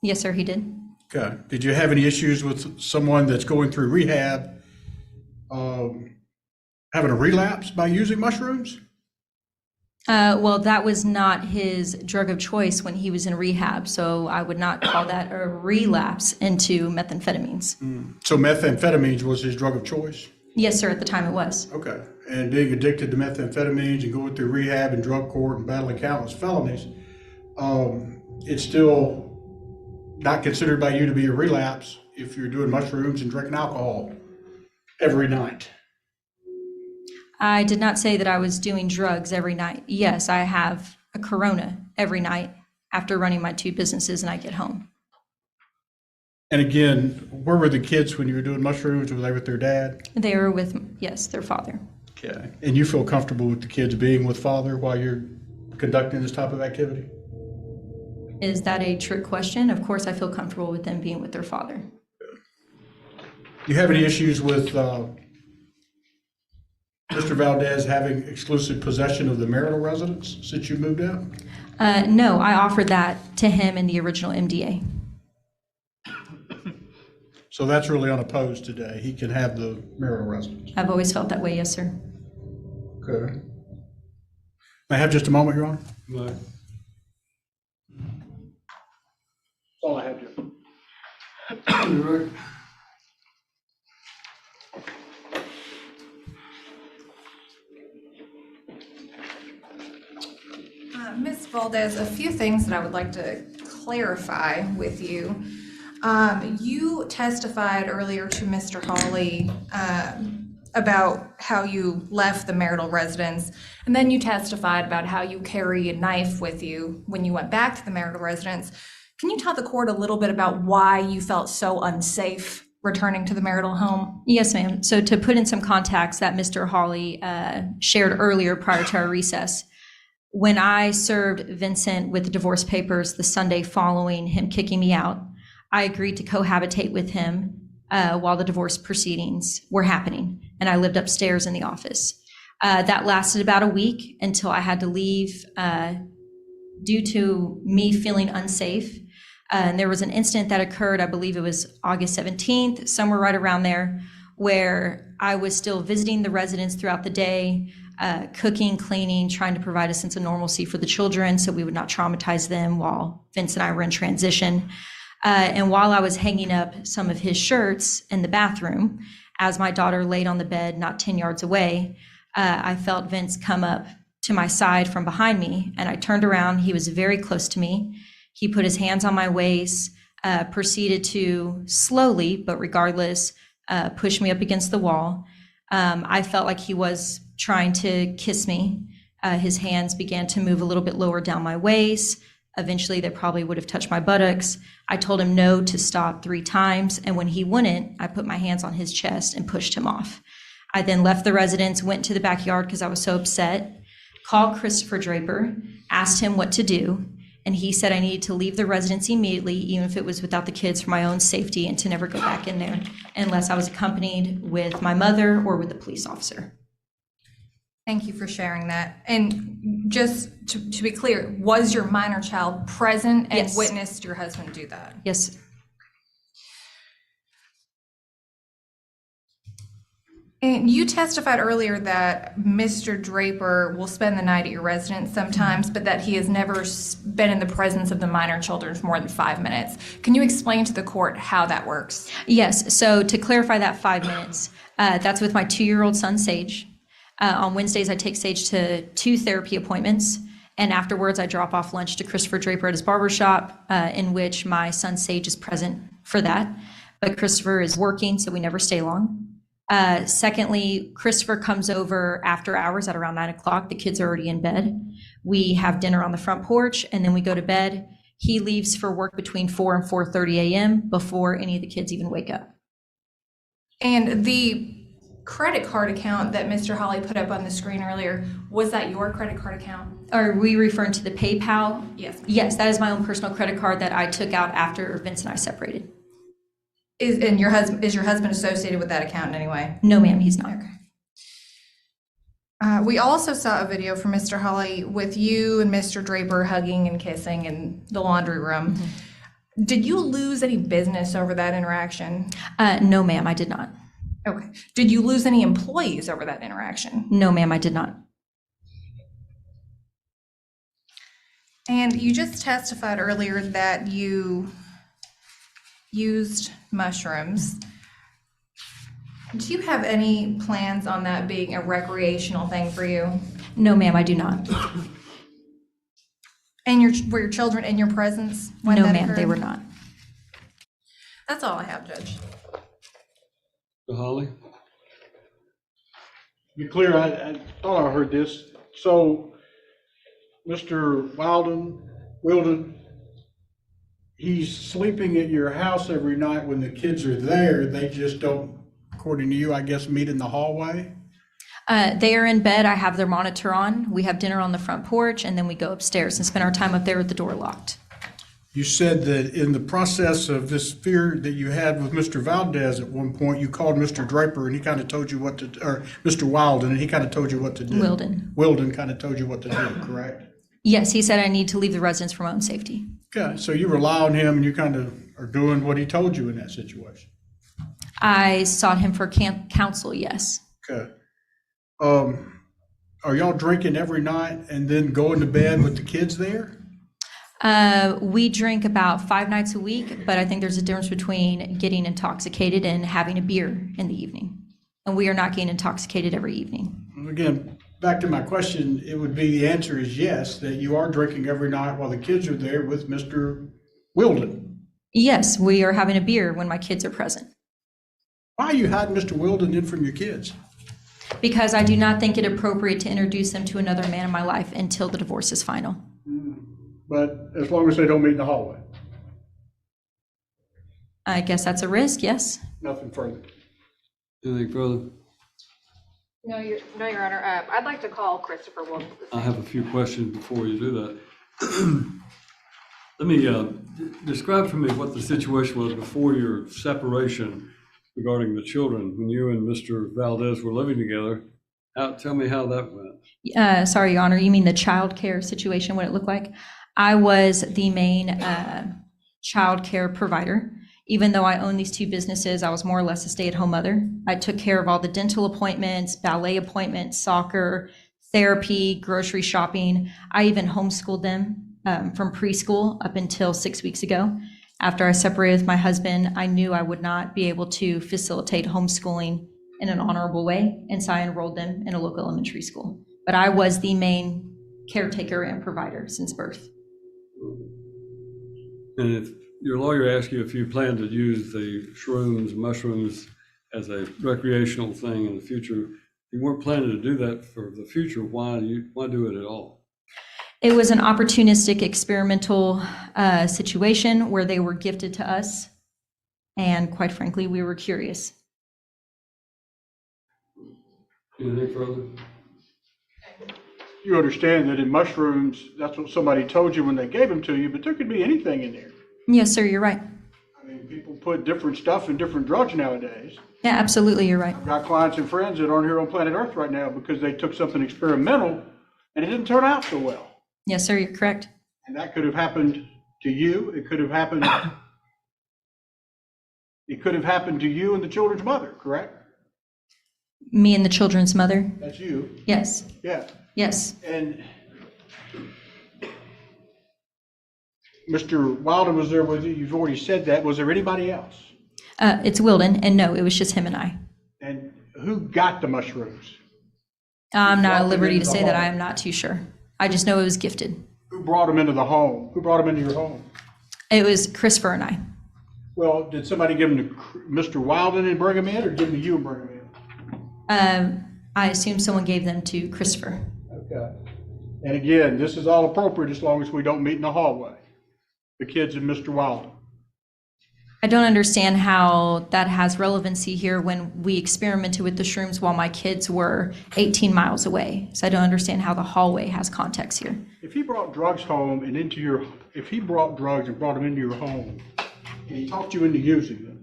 Yes, sir, he did. Okay. Did you have any issues with someone that's going through rehab having a relapse by using mushrooms? Well, that was not his drug of choice when he was in rehab, so I would not call that a relapse into methamphetamines. So methamphetamines was his drug of choice? Yes, sir, at the time it was. Okay. And being addicted to methamphetamines and going through rehab and drug court and battling countless felonies, it's still not considered by you to be a relapse if you're doing mushrooms and drinking alcohol every night. I did not say that I was doing drugs every night. Yes, I have a Corona every night after running my 2 businesses and I get home. And again, where were the kids when you were doing mushrooms? Were they with their dad? They were with, yes, their father. Okay. And you feel comfortable with the kids being with father while you're conducting this type of activity? Is that a trick question? Of course, I feel comfortable with them being with their father. Do you have any issues with Mr. Valdez having exclusive possession of the marital residence since you moved out? No, I offered that to him in the original MDA. So that's really unopposed today. He can have the marital residence. I've always felt that way, yes, sir. Okay. May I have just a moment, Your Honor? Right. That's all I have, Judge. Rick? Valdez, a few things that I would like to clarify with you. You testified earlier to Mr. Hawley about how you left the marital residence, and then you testified about how you carry a knife with you when you went back to the marital residence. Can you tell the court a little bit about why you felt so unsafe returning to the marital home? Yes, ma'am. So to put in some context that Mr. Hawley shared earlier prior to our recess, when I served Vincent with the divorce papers the Sunday following him kicking me out, I agreed to cohabitate with him while the divorce proceedings were happening, and I lived upstairs in the office. That lasted about a week until I had to leave due to me feeling unsafe. And there was an incident that occurred, I believe it was August 17th, somewhere right around there, where I was still visiting the residents throughout the day, cooking, cleaning, trying to provide a sense of normalcy for the children so we would not traumatize them while Vince and I were in transition. And while I was hanging up some of his shirts in the bathroom, as my daughter laid on the bed not 10 yards away, I felt Vince come up to my side from behind me, and I turned around. He was very close to me. He put his hands on my waist, proceeded to slowly, but regardless, push me up against the wall. I felt like he was trying to kiss me. His hands began to move a little bit lower down my waist. Eventually, they probably would have touched my buttocks. I told him no to stop 3 times, and when he wouldn't, I put my hands on his chest and pushed him off. I then left the residence, went to the backyard because I was so upset, called Christopher Draper, asked him what to do, and he said I needed to leave the residence immediately, even if it was without the kids, for my own safety, and to never go back in there unless I was accompanied with my mother or with a police officer. Thank you for sharing that. And just to be clear, was your minor child present and Yes. witnessed your husband do that? Yes. And you testified earlier that Mr. Draper will spend the night at your residence sometimes, but that he has never been in the presence of the minor children for more than 5 minutes. Can you explain to the court how that works? Yes. So to clarify that 5 minutes, that's with my 2-year-old son, Sage. On Wednesdays, I take Sage to 2 therapy appointments, and afterwards I drop off lunch to Christopher Draper at his barbershop, in which my son Sage is present for that. But Christopher is working, so we never stay long. Secondly, Christopher comes over after hours at around 9 o'clock. The kids are already in bed. We have dinner on the front porch, and then we go to bed. He leaves for work between 4 and 4:30 a.m. before any of the kids even wake up. And the credit card account that Mr. Hawley put up on the screen earlier, was that your credit card account? Are we referring to the PayPal? Yes. Yes, that is my own personal credit card that I took out after Vince and I separated. Is your husband associated with that account in any way? No, ma'am, he's not. Okay. We also saw a video from Mr. Hawley with you and Mr. Draper hugging and kissing in the laundry room. Mm-hmm. Did you lose any business over that interaction? No, ma'am, I did not. Okay. Did you lose any employees over that interaction? No, ma'am, I did not. And you just testified earlier that you used mushrooms. Do you have any plans on that being a recreational thing for you? No, ma'am, I do not. And were your children in your presence when No, that ma'am, occurred? they were not. That's all I have, Judge. Mr. Hawley? To be clear, I thought I heard this. So, Mr. Wilden, he's sleeping at your house every night when the kids are there. They just don't, according to you, I guess, meet in the hallway? They are in bed. I have their monitor on. We have dinner on the front porch, and then we go upstairs and spend our time up there with the door locked. You said that in the process of this fear that you had with Mr. Valdez at one point, you called Mr. Draper and he kind of told you what to, or Mr. Wilden, and he kind of told you what to do. Wilden kind of told you what to do, correct? Yes, he said I need to leave the residence for my own safety. Okay, so you rely on him and you kind of are doing what he told you in that situation. I sought him for counsel, yes. Okay. Are y'all drinking every night and then going to bed with the kids there? We drink about 5 nights a week, but I think there's a difference between getting intoxicated and having a beer in the evening. And we are not getting intoxicated every evening. Again, back to my question, it would be, the answer is yes, that you are drinking every night while the kids are there with Mr. Wilden. Yes, we are having a beer when my kids are present. Why are you hiding Mr. Wilden in from your kids? Because I do not think it appropriate to introduce them to another man in my life until the divorce is final. But as long as they don't meet in the hallway, I guess that's a risk, yes. nothing further. Anything further? No, Your Honor. I'd like to call Christopher Wilkes. I have a few questions before you do that. Let me describe for me what the situation was before your separation regarding the children, when you and Mr. Valdez were living together. Tell me how that went. Sorry, Your Honor, you mean the child care situation, what it looked like? I was the main child care provider. Even though I own these two businesses, I was more or less a stay-at-home mother. I took care of all the dental appointments, ballet appointments, soccer, therapy, grocery shopping. I even homeschooled them from preschool up until 6 weeks ago. After I separated with my husband, I knew I would not be able to facilitate homeschooling in an honorable way, and so I enrolled them in a local elementary school. But I was the main caretaker and provider since birth. And if your lawyer asked you if you plan to use the shrooms, mushrooms as a recreational thing in the future, if you weren't planning to do that for the future, why do it at all? It was an opportunistic experimental situation where they were gifted to us. And quite frankly, we were curious. Anything further? You understand that in mushrooms, that's what somebody told you when they gave them to you, but there could be anything in there. Yes, sir, you're right. I mean, people put different stuff in different drugs nowadays. Yeah, absolutely, you're right. I've got clients and friends that aren't here on planet Earth right now because they took something experimental and it didn't turn out so well. Yes, sir, you're correct. And that could have happened to you. It could have happened to you and the children's mother, correct? Me and the children's mother? That's you. Yes, Yeah. yes. And Mr. Wilden was there with you. You've already said that. Was there anybody else? It's Wilden, and no, it was just him and I. And who got the mushrooms? I'm not brought at them liberty into to the say that. home? I am not too sure. I just know it was gifted. Who brought them into the home? Who brought them into your home? It was Christopher and I. Well, did somebody give them to Mr. Wilden and bring them in, or give them to you and bring them in? I assume someone gave them to Christopher. Okay. And again, this is all appropriate as long as we don't meet in the hallway. The kids and Mr. Wilden. I don't understand how that has relevancy here when we experimented with the shrooms while my kids were 18 miles away. So I don't understand how the hallway has context here. If he brought drugs home and if he brought drugs and brought them into your home, and he talked you into using them,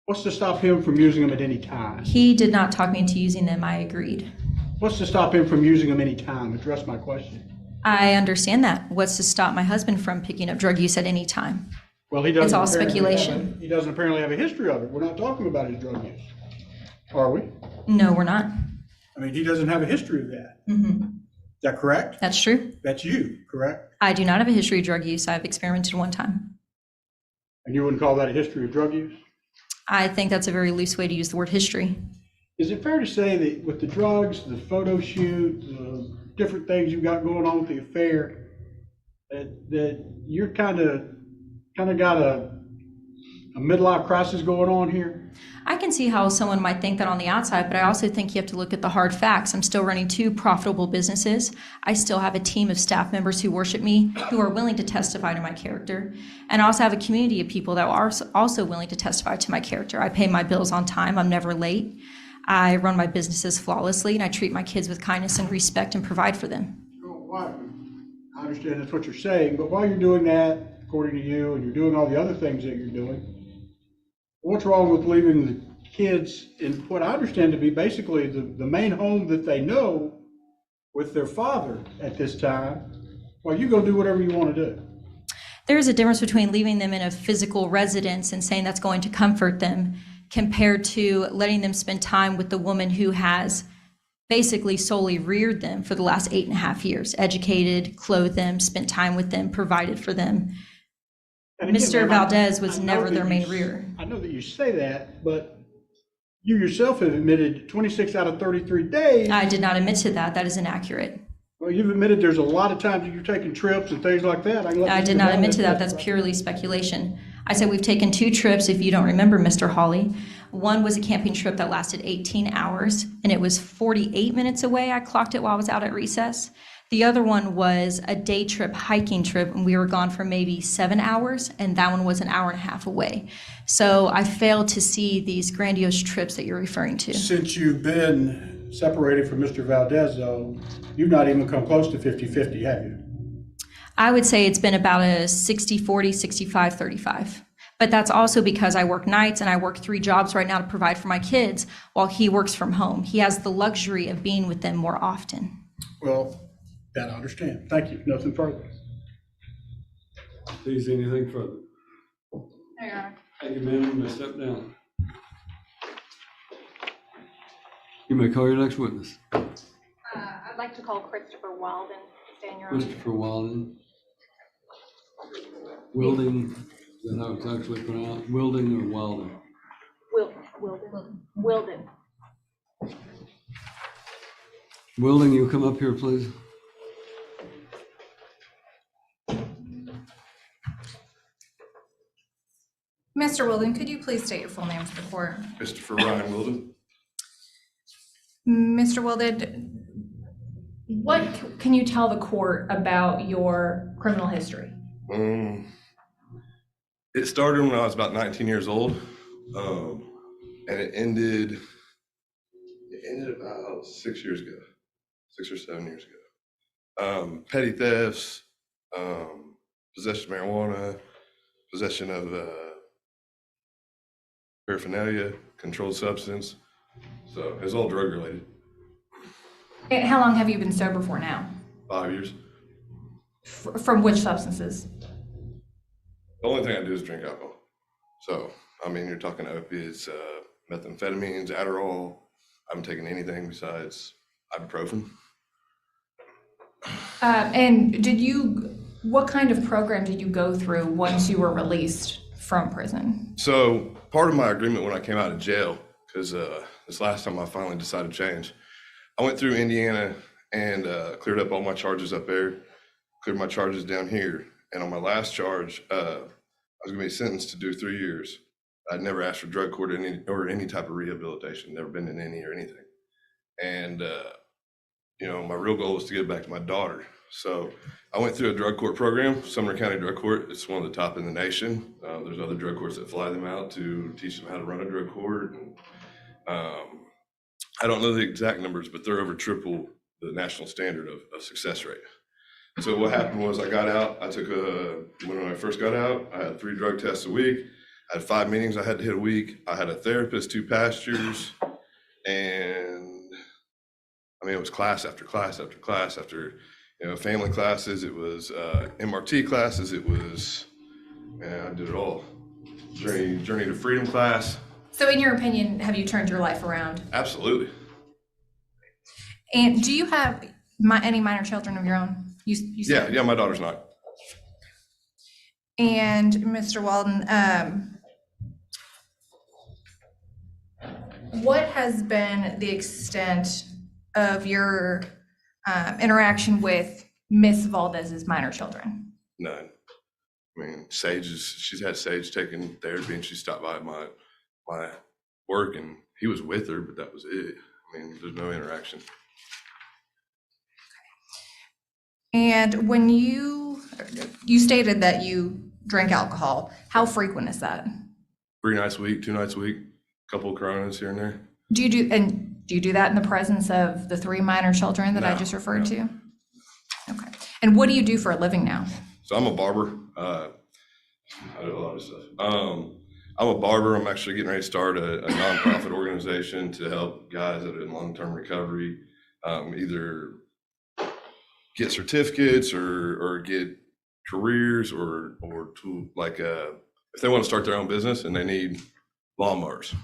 what's to stop him from using them at any time? He did not talk me into using them. I agreed. What's to stop him from using them any time? Address my question. I understand that. What's to stop my husband from picking up drug use at any time? Well, he doesn't. It's all apparently speculation. he doesn't apparently have a history of it. We're not talking about his drug use, are we? No, we're not. I mean, he doesn't have a history of that. Mm-hmm. Is that correct? That's true. That's you, correct? I do not have a history of drug use. I've experimented one time. And you wouldn't call that a history of drug use? I think that's a very loose way to use the word history. Is it fair to say that with the drugs, the photo shoot, the different things you've got going on with the affair, that you're kind of got a midlife crisis going on here? I can see how someone might think that on the outside, but I also think you have to look at the hard facts. I'm still running two profitable businesses. I still have a team of staff members who worship me, who are willing to testify to my character. And I also have a community of people that are also willing to testify to my character. I pay my bills on time. I'm never late. I run my businesses flawlessly, and I treat my kids with kindness and respect and provide for them. I understand that's what you're saying, but while you're doing that, according to you, and you're doing all the other things that you're doing, what's wrong with leaving the kids in what I understand to be basically the main home that they know with their father at this time, while you go do whatever you want to do? There's a difference between leaving them in a physical residence and saying that's going to comfort them compared to letting them spend time with the woman who has basically solely reared them for the last 8.5 years, educated, clothed them, spent time with them, provided for them. And again, Mr. ma'am, Valdez I was know never that their you main rearer. I know that you say that, but you yourself have admitted 26 out of 33 days. I did not admit to that. That is inaccurate. Well, you've admitted there's a lot of times that you're taking trips and things like that. I did not admit to that. That's purely speculation. I said we've taken 2 trips, if you don't remember, Mr. Hawley. One was a camping trip that lasted 18 hours, and it was 48 minutes away. I clocked it while I was out at recess. The other one was a day trip, hiking trip, and we were gone for maybe 7 hours, and that one was an hour and a half away. So I failed to see these grandiose trips that you're referring to. Since you've been separated from Mr. Valdez, though, you've not even come close to 50-50, have you? I would say it's been about a 60-40, 65-35. But that's also because I work nights and I work 3 jobs right now to provide for my kids while he works from home. He has the luxury of being with them more often. Well, that I understand. Thank you. Nothing further. Please, anything further? No, Your Honor. Thank you, ma'am. You may step down. You may call your next witness. I'd like to call Christopher Walden to stand, Your Honor. Christopher Walden. Wilding, is that how it's actually pronounced? Wilding or Walden? Wilden. Wilding, you come up here, please. Mr. Wilden, could you please state your full name for the court? Christopher Ryan Wilden. Mr. Wilden, what can you tell the court about your criminal history? It started when I was about 19 years old, and it ended about 6 years ago, 6 or 7 years ago. Petty thefts, possession of marijuana, possession of paraphernalia, controlled substance. So it was all drug related. And how long have you been sober for now? 5 years. From which substances? The only thing I do is drink alcohol. So, I mean, you're talking opiates, methamphetamines, Adderall. I haven't taken anything besides ibuprofen. And what kind of program did you go through once you were released from prison? So part of my agreement when I came out of jail, because this last time I finally decided to change, I went through Indiana and cleared up all my charges up there, cleared my charges down here. And on my last charge, I was gonna be sentenced to do 3 years. I'd never asked for drug court or any type of rehabilitation, never been in any or anything. And, my real goal was to get back to my daughter. So I went through a drug court program, Sumner County Drug Court. It's one of the top in the nation. There's other drug courts that fly them out to teach them how to run a drug court. And, I don't know the exact numbers, but they're over triple the national standard of success rate. So what happened was I got out, when I first got out, I had 3 drug tests a week. I had 5 meetings I had to hit a week. I had a therapist, 2 pastors, and I mean, it was class after class after class after, family classes. It was MRT classes. It was, I did it all. Journey to Freedom class. So in your opinion, have you turned your life around? Absolutely. And do you have any minor children of your own? You said? Yeah, my daughter's not. And Mr. Walden, what has been the extent of your interaction with Miss Valdez's minor children? None. I mean, she's had Sage taking therapy, and she stopped by my work, and he was with her, but that was it. I mean, there's no interaction. And when you stated that you drank alcohol, how frequent is that? 3 nights a week, 2 nights a week, a couple of Coronas here and there. Do you do that in the presence of the 3 minor children that I just referred to? Okay. And what do you do for a living now? So I'm a barber. I do a lot of stuff. I'm a barber. I'm actually getting ready to start a nonprofit organization to help guys that are in long-term recovery, either get certificates or get careers or to if they want to start their own business and they need lawnmowers.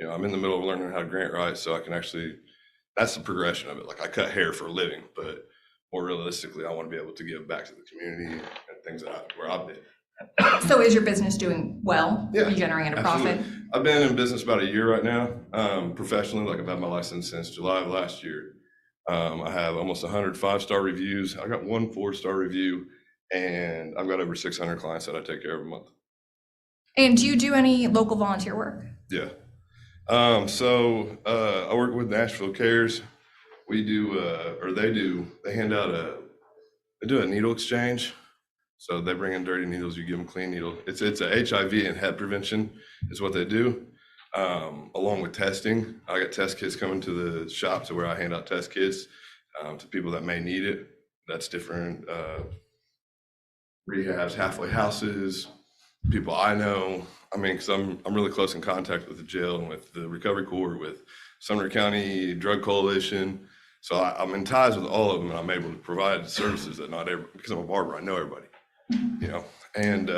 I'm in the middle of learning how to grant write, so I can actually, that's the progression of it. Like, I cut hair for a living, but more realistically, I want to be able to give back to the community and things where I've been. So is your business doing well? Yeah, Are you generating a absolutely. profit? I've been in business about a year right now, professionally. Like I've had my license since July of last year. I have almost 100 5-star reviews. I got 1 4-star review, and I've got over 600 clients that I take care of a month. And do you do any local volunteer work? Yeah. I work with Nashville Cares. We do, they hand out they do a needle exchange. So they bring in dirty needles, you give them clean needle. It's a HIV and HEP prevention is what they do. Along with testing, I got test kits coming to the shop to where I hand out test kits to people that may need it. That's different rehabs, halfway houses, people I know. I mean, because I'm really close in contact with the jail and with the recovery court, with Sumner County Drug Coalition. So I'm in ties with all of them, and I'm able to provide services that not every, because I'm a barber, I know everybody, you know. And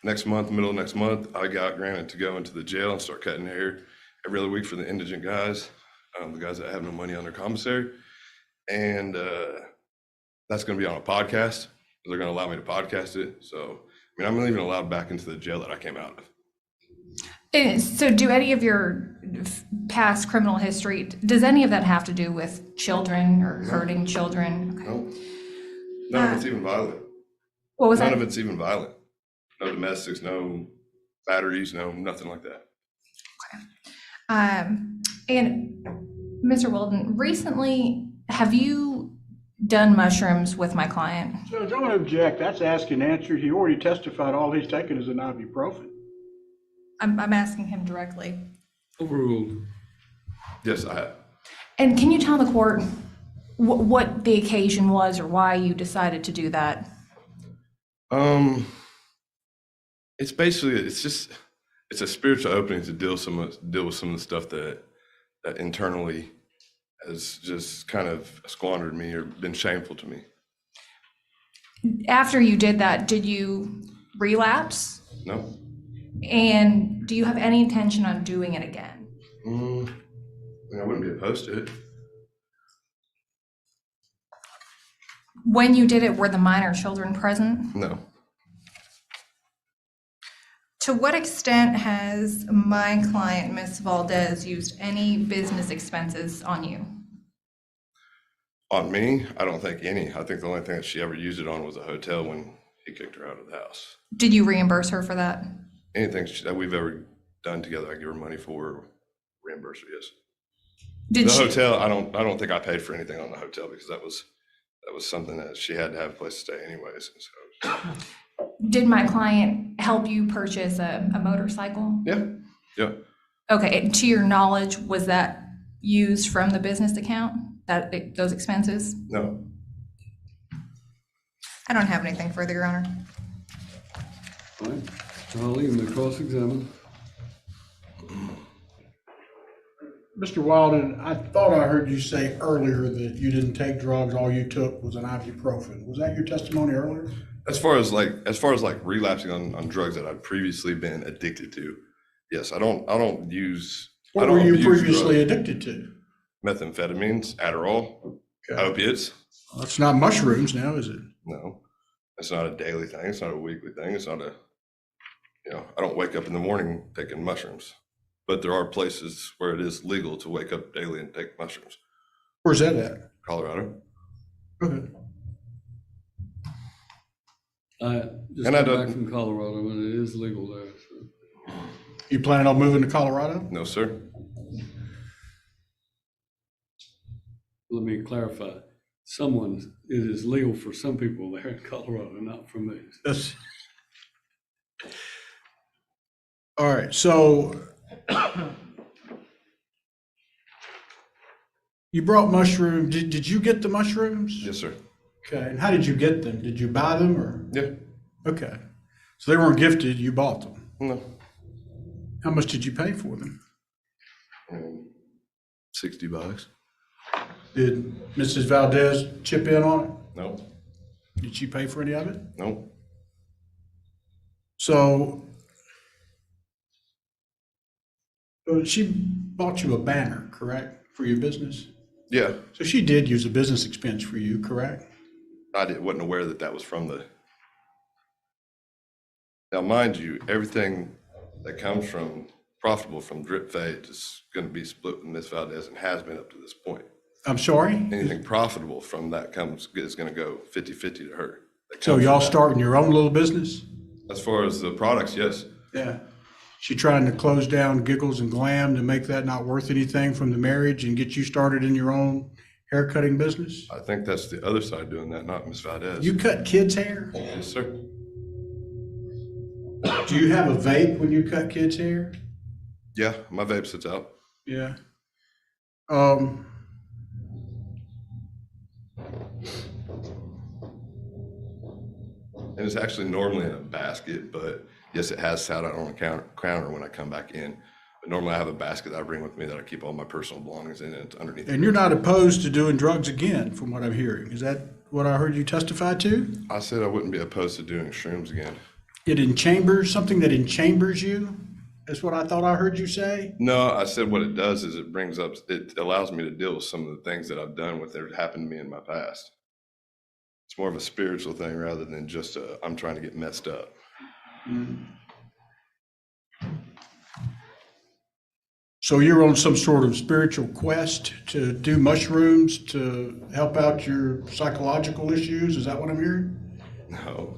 next month, middle of next month, I got granted to go into the jail and start cutting hair every other week for the indigent guys, the guys that have no money on their commissary. And that's going to be on a podcast. They're going to allow me to podcast it. So, I mean, I'm even allowed back into the jail that I came out of. And so do any of your past criminal history, does any of that have to do with children or hurting children? Okay. No, none of it's even violent. What was None that? of it's even violent. No domestics, no batteries, no nothing like that. And Mr. Wilden, recently, have you done mushrooms with my client? So don't object, that's asked and answered. He already testified all he's taken is an ibuprofen. I'm asking him directly. Overruled. Yes, I have. And can you tell the court what the occasion was or why you decided to do that? It's basically, it's a spiritual opening to deal with some of the stuff that internally has just kind of squandered me or been shameful to me. After you did that, did you relapse? No. And do you have any intention on doing it again? I mean, I wouldn't be opposed to it. When you did it, were the minor children present? No. To what extent has my client, Ms. Valdez, used any business expenses on you? On me, I don't think any. I think the only thing that she ever used it on was a hotel when he kicked her out of the house. Did you reimburse her for that? Anything that we've ever done together, I give her money for, reimburse her, yes. Did The she? hotel, I don't think I paid for anything on the hotel because that was something that she had to have a place to stay anyways. So, Did my client help you purchase a motorcycle? yeah. Okay, and to your knowledge, was that used from the business account, those expenses? No. I don't have anything further, Your Honor. All right, Charlie, you may cross-examine. Mr. Wilden, I thought I heard you say earlier that you didn't take drugs, all you took was an ibuprofen. Was that your testimony earlier? As far as relapsing on drugs that I'd previously been addicted to, yes, I don't use. What were you previously addicted to? Methamphetamines, Adderall, Okay. opiates. Well, it's not mushrooms now, is it? No, it's not a daily thing. It's not a weekly thing. It's not I don't wake up in the morning taking mushrooms, but there are places where it is legal to wake up daily and take mushrooms. Where's that at? Colorado. Okay. I just And I got don't- back from Colorado, and it is legal there, so. You planning on moving to Colorado? No, sir. Let me clarify. It is legal for some people there in Colorado, not for me. That's. All right, so you brought mushrooms. Did you get the mushrooms? Yes, sir. Okay, and how did you get them? Did you buy them or? Yeah. Okay, so they weren't gifted, you bought them. No. How much did you pay for them? $60. Did Mrs. Valdez chip in on it? No. Did she pay for any of it? No. So she bought you a banner, correct, for your business? Yeah. So she did use a business expense for you, correct? Wasn't aware that was from the Now, mind you, everything that comes from profitable from drip fade is going to be split with Ms. Valdez and has been up to this point. I'm sorry? Anything profitable from that is going to go 50-50 to her. So y'all starting your own little business? As far as the products, yes. Yeah. She trying to close down Giggles and Glam to make that not worth anything from the marriage and get you started in your own hair cutting business? I think that's the other side doing that, not Ms. Valdez. You cut kids' hair? Yes, sir. Do you have a vape when you cut kids' hair? Yeah, my vape sits out. Yeah. And it's actually normally in a basket, but yes, it has sat out on the counter when I come back in. But normally I have a basket that I bring with me that I keep all my personal belongings in, and it's underneath. And you're not opposed to doing drugs again, from what I'm hearing. Is that what I heard you testify to? I said I wouldn't be opposed to doing shrooms again. It enchambers, something that enchambers you? That's what I thought I heard you say? No, I said what it does is it allows me to deal with some of the things that I've done with that happened to me in my past. It's more of a spiritual thing rather than just I'm trying to get messed up. So you're on some sort of spiritual quest to do mushrooms to help out your psychological issues? Is that what I'm hearing? No.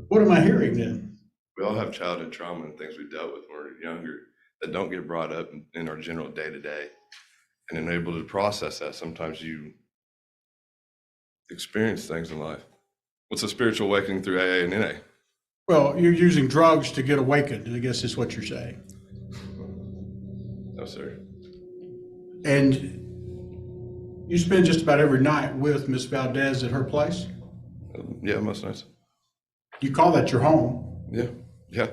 What am I hearing then? We all have childhood trauma and things we dealt with when we were younger that don't get brought up in our general day-to-day. And then able to process that, sometimes you experience things in life. What's a spiritual awakening through AA and NA? Well, you're using drugs to get awakened, I guess is what you're saying. No, sir. And you spend just about every night with Miss Valdez at her place? Yeah, most nights. You call that your home? Yeah. Yes,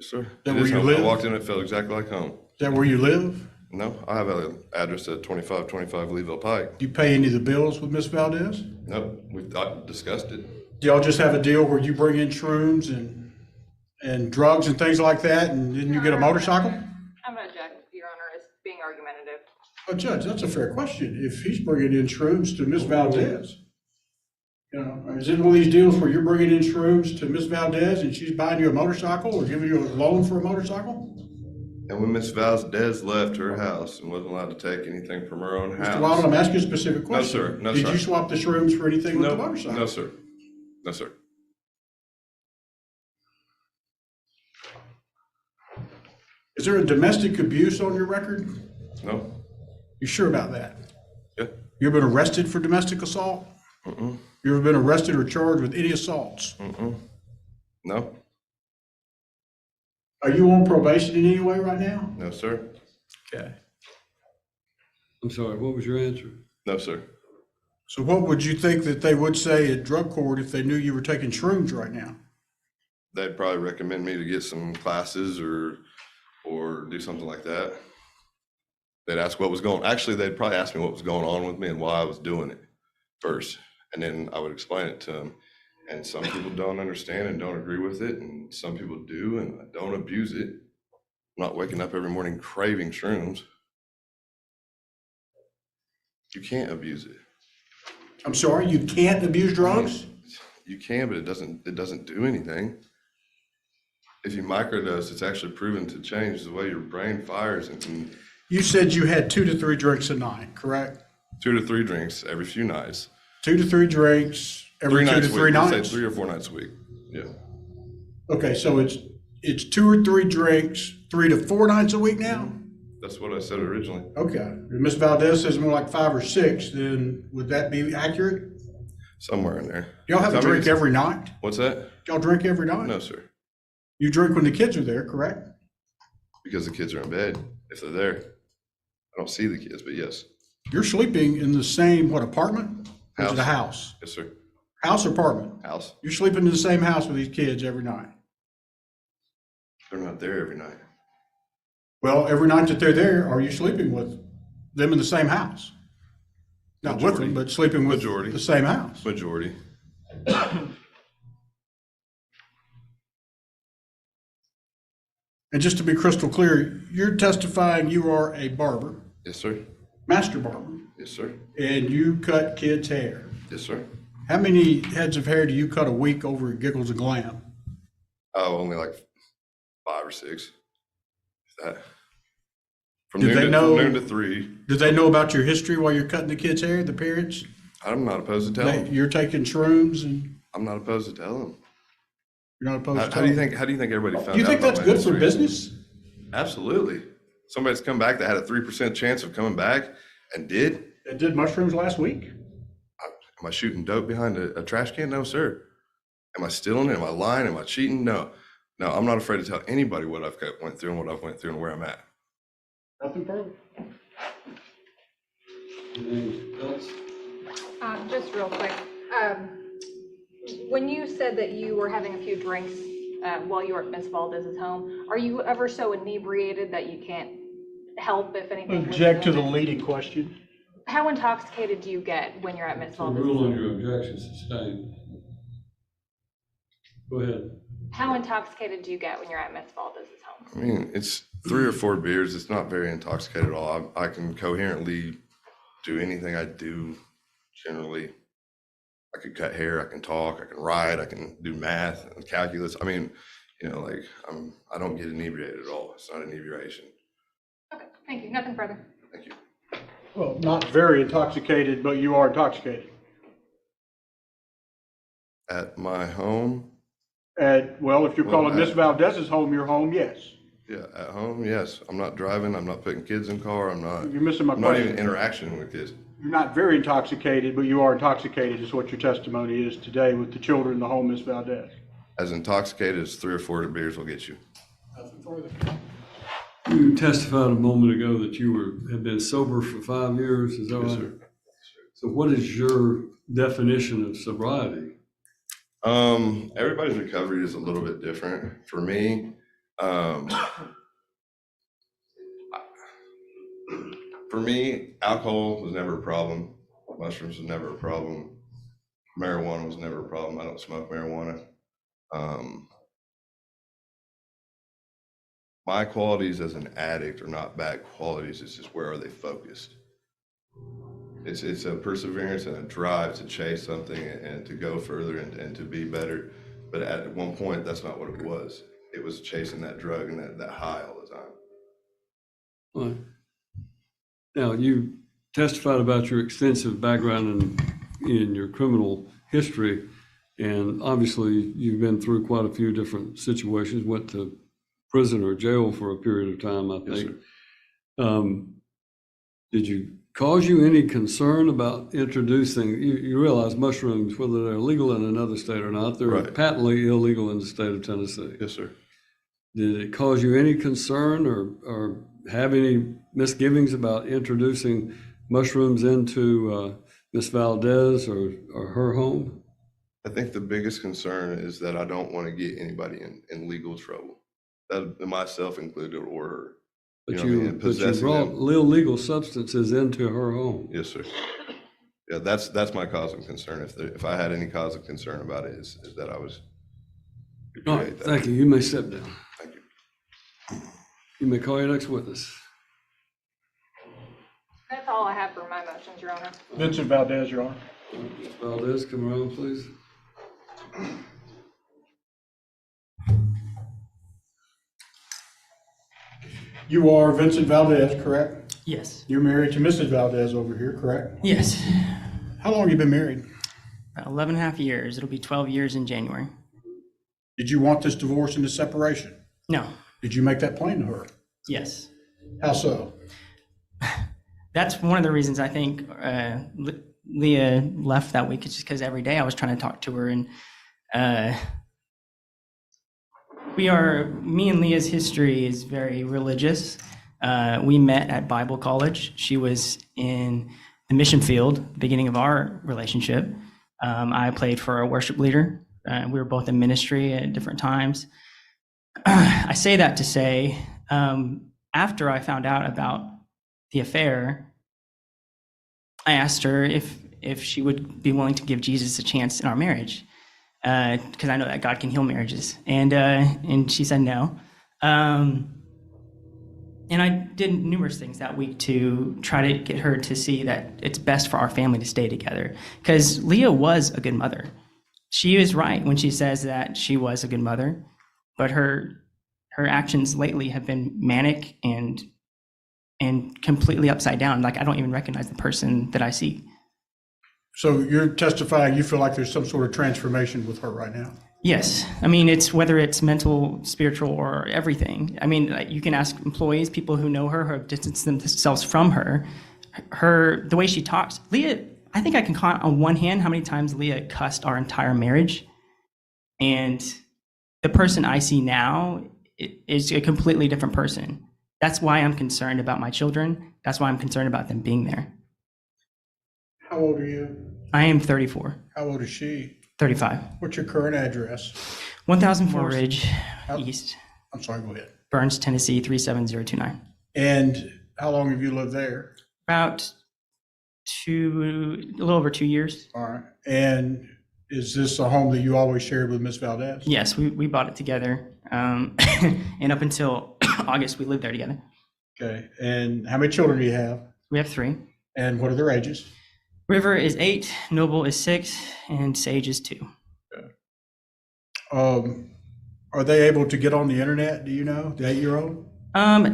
sir. That It where is you home. live? I walked in, it felt exactly like home. Is that where you live? No, I have an address at 2525 Leeville Pike. Do you pay any of the bills with Miss Valdez? Nope, we discussed it. Do y'all just have a deal where you bring in shrooms and drugs and things like that, and then you get a motorcycle? I'm going to object, Your Honor, is being argumentative. Oh, Judge, that's a fair question. If he's bringing in shrooms to Miss Valdez, you know, is it one of these deals where you're bringing in shrooms to Miss Valdez and she's buying you a motorcycle or giving you a loan for a motorcycle? And when Miss Valdez left her house and wasn't allowed to take anything from her own house. Mr. Wilder, I'm asking a specific question. sir. No, Did sir. you swap the shrooms for anything with the motorcycle? No, sir. No, sir. Is there a domestic abuse on your record? No. You sure about that? Yeah. You ever been arrested for domestic assault? Mm-mm. You ever been arrested or charged with any assaults? Mm-mm. No. Are you on probation in any way right now? No, sir. Okay. I'm sorry, what was your answer? No, sir. So what would you think that they would say at drug court if they knew you were taking shrooms right now? They'd probably recommend me to get some classes or do something like that. They'd ask what was actually, they'd probably ask me what was going on with me and why I was doing it first. And then I would explain it to them. And some people don't understand and don't agree with it. And some people do, and I don't abuse it. I'm not waking up every morning craving shrooms. You can't abuse it. I'm sorry, you can't abuse drugs? You can, but it doesn't do anything. If you microdose, it's actually proven to change the way your brain fires and can. You said you had 2 to 3 drinks a night, correct? 2 to 3 drinks every few nights. 2 to 3 drinks every 2 to 3 nights? Say 3 or 4 nights a week. Yeah. Okay, so it's 2 or 3 drinks, 3 to 4 nights a week now? That's what I said originally. Okay. If Ms. Valdez says more like 5 or 6, then would that be accurate? Somewhere in there. Y'all have a drink every night? What's that? Y'all drink every night? No, sir. You drink when the kids are there, correct? Because the kids are in bed. If they're there, I don't see the kids, but yes. You're sleeping in the same, apartment? Or is it a house? Yes, sir. House or apartment? House. You're sleeping in the same house with these kids every night? They're not there every night. Well, every night that they're there, are you sleeping with them in the same house? Not with them, but sleeping with Majority. the same house? Majority. And just to be crystal clear, you're testifying you are a barber, Yes, sir. master barber, Yes, sir. and you cut kids' hair. Yes, sir. How many heads of hair do you cut a week over at Giggles and Glam? Oh, only like 5 or 6. If that. From Did they know- from noon to 3. Did they know about your history while you're cutting the kids' hair, the parents? I'm not opposed to telling them. You're taking shrooms and I'm not opposed to telling them. you're not opposed to How do telling you them? think? How do you think everybody found out? Do you think about that's my good for history? business? Absolutely. Somebody's come back that had a 3% chance of coming back and did. It did mushrooms last week? Am I shooting dope behind a trash can? No, sir. Am I stealing it? Am I lying? Am I cheating? No. No, I'm not afraid to tell anybody what I've went through and what I've went through and where I'm at. Nothing further. Anything else? Just real quick, when you said that you were having a few drinks while you were at Ms. Valdez's home, are you ever so inebriated that you can't help if anything? was Object to the going on? leading question. How intoxicated do you get when you're at Ms. The Valdez's rule on home? your objection sustained. Go ahead. How intoxicated do you get when you're at Ms. Valdez's home? I mean, it's 3 or 4 beers. It's not very intoxicated at all. I can coherently do anything I do generally. I could cut hair, I can talk, I can write, I can do math and calculus. I mean, you know, like I don't get inebriated at all. It's not inebriation. Okay, thank you. Nothing further. Thank you. Well, not very intoxicated, but you are intoxicated. At my home, Well, if you're Well, calling Miss Valdez's home your home, yes. yeah, at home, yes. I'm not driving. I'm not putting kids in car. I'm not. You're missing my I'm not question. even interacting with kids. You're not very intoxicated, but you are intoxicated is what your testimony is today with the children in the home, Miss Valdez. As intoxicated as 3 or 4 beers will get you. Nothing further. You testified a moment ago that you had been sober for 5 years, is that right? Yes, sir. So what is your definition of sobriety? Everybody's recovery is a little bit different. For me, alcohol was never a problem. Mushrooms was never a problem. Marijuana was never a problem. I don't smoke marijuana. My qualities as an addict are not bad qualities. It's just where are they focused? It's a perseverance and a drive to chase something and to go further and to be better. But at one point, that's not what it was. It was chasing that drug and that high all the time. Right. Now, you testified about your extensive background in your criminal history, and obviously you've been through quite a few different situations, went to prison or jail for a period of time, I Yes, think. Did you cause you any concern about introducing, you realize mushrooms, whether they're legal in another state or not, they're Right. patently illegal in the state of Tennessee. Yes, sir. Did it cause you any concern or have any misgivings about introducing mushrooms into Miss Valdez or her home? I think the biggest concern is that I don't want to get anybody in legal trouble, that myself included or her. But You know what I mean? you, And but you possessing brought them. illegal substances into her home. Yes, sir. Yeah, that's my cause of concern. If I had any cause of concern about it, is that I was. All right, thank you. You may step down. Thank you. You may call your next witness. That's all I have for my motions, Your Honor. Vincent Valdez, Your Honor. Ms. Valdez, come around, please. You are Vincent Valdez, correct? Yes. You're married to Mrs. Valdez over here, correct? Yes. How long have you been married? About 11 and a half years. It'll be 12 years in January. Did you want this divorce and this separation? No. Did you make that plain to her? Yes. How so? That's one of the reasons I think Leah left that week. It's just because every day I was trying to talk to her, and me and Leah's history is very religious. We met at Bible college. She was in the mission field, beginning of our relationship. I played for a worship leader. We were both in ministry at different times. I say that to say, after I found out about the affair, I asked her if she would be willing to give Jesus a chance in our marriage, because I know that God can heal marriages, and she said no. And I did numerous things that week to try to get her to see that it's best for our family to stay together. Because Leah was a good mother. She is right when she says that she was a good mother, but her actions lately have been manic and completely upside down. Like, I don't even recognize the person that I see. So you're testifying, you feel like there's some sort of transformation with her right now? Yes. I mean, it's whether it's mental, spiritual, or everything. I mean, like, you can ask employees, people who know her, who have distanced themselves from her, the way she talks. Leah, I think I can count on one hand how many times Leah cussed our entire marriage. And the person I see now is a completely different person. That's why I'm concerned about my children. That's why I'm concerned about them being there. How old are you? I am 34. How old is she? 35. What's your current address? 1004 Ridge East, I'm sorry, go ahead. Burns, Tennessee 37029. And how long have you lived there? About a little over 2 years. All right. And is this a home that you always shared with Miss Valdez? Yes, we bought it together. And up until August, we lived there together. Okay. And how many children do you have? We have 3. And what are their ages? River is 8, Noble is 6, and Sage is 2. Are they able to get on the internet? Do you know, the 8-year-old?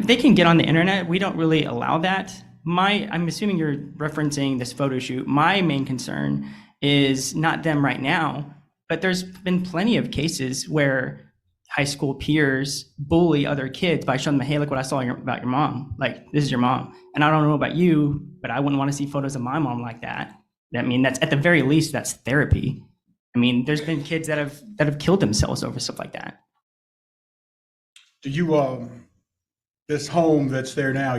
They can get on the internet. We don't really allow that. I'm assuming you're referencing this photo shoot. My main concern is not them right now, but there's been plenty of cases where high school peers bully other kids by showing them, hey, look what I saw about your mom. Like, this is your mom. And I don't know about you, but I wouldn't want to see photos of my mom like that. I mean, that's at the very least, that's therapy. I mean, there's been kids that have killed themselves over stuff like that. Do you, this home that's there now,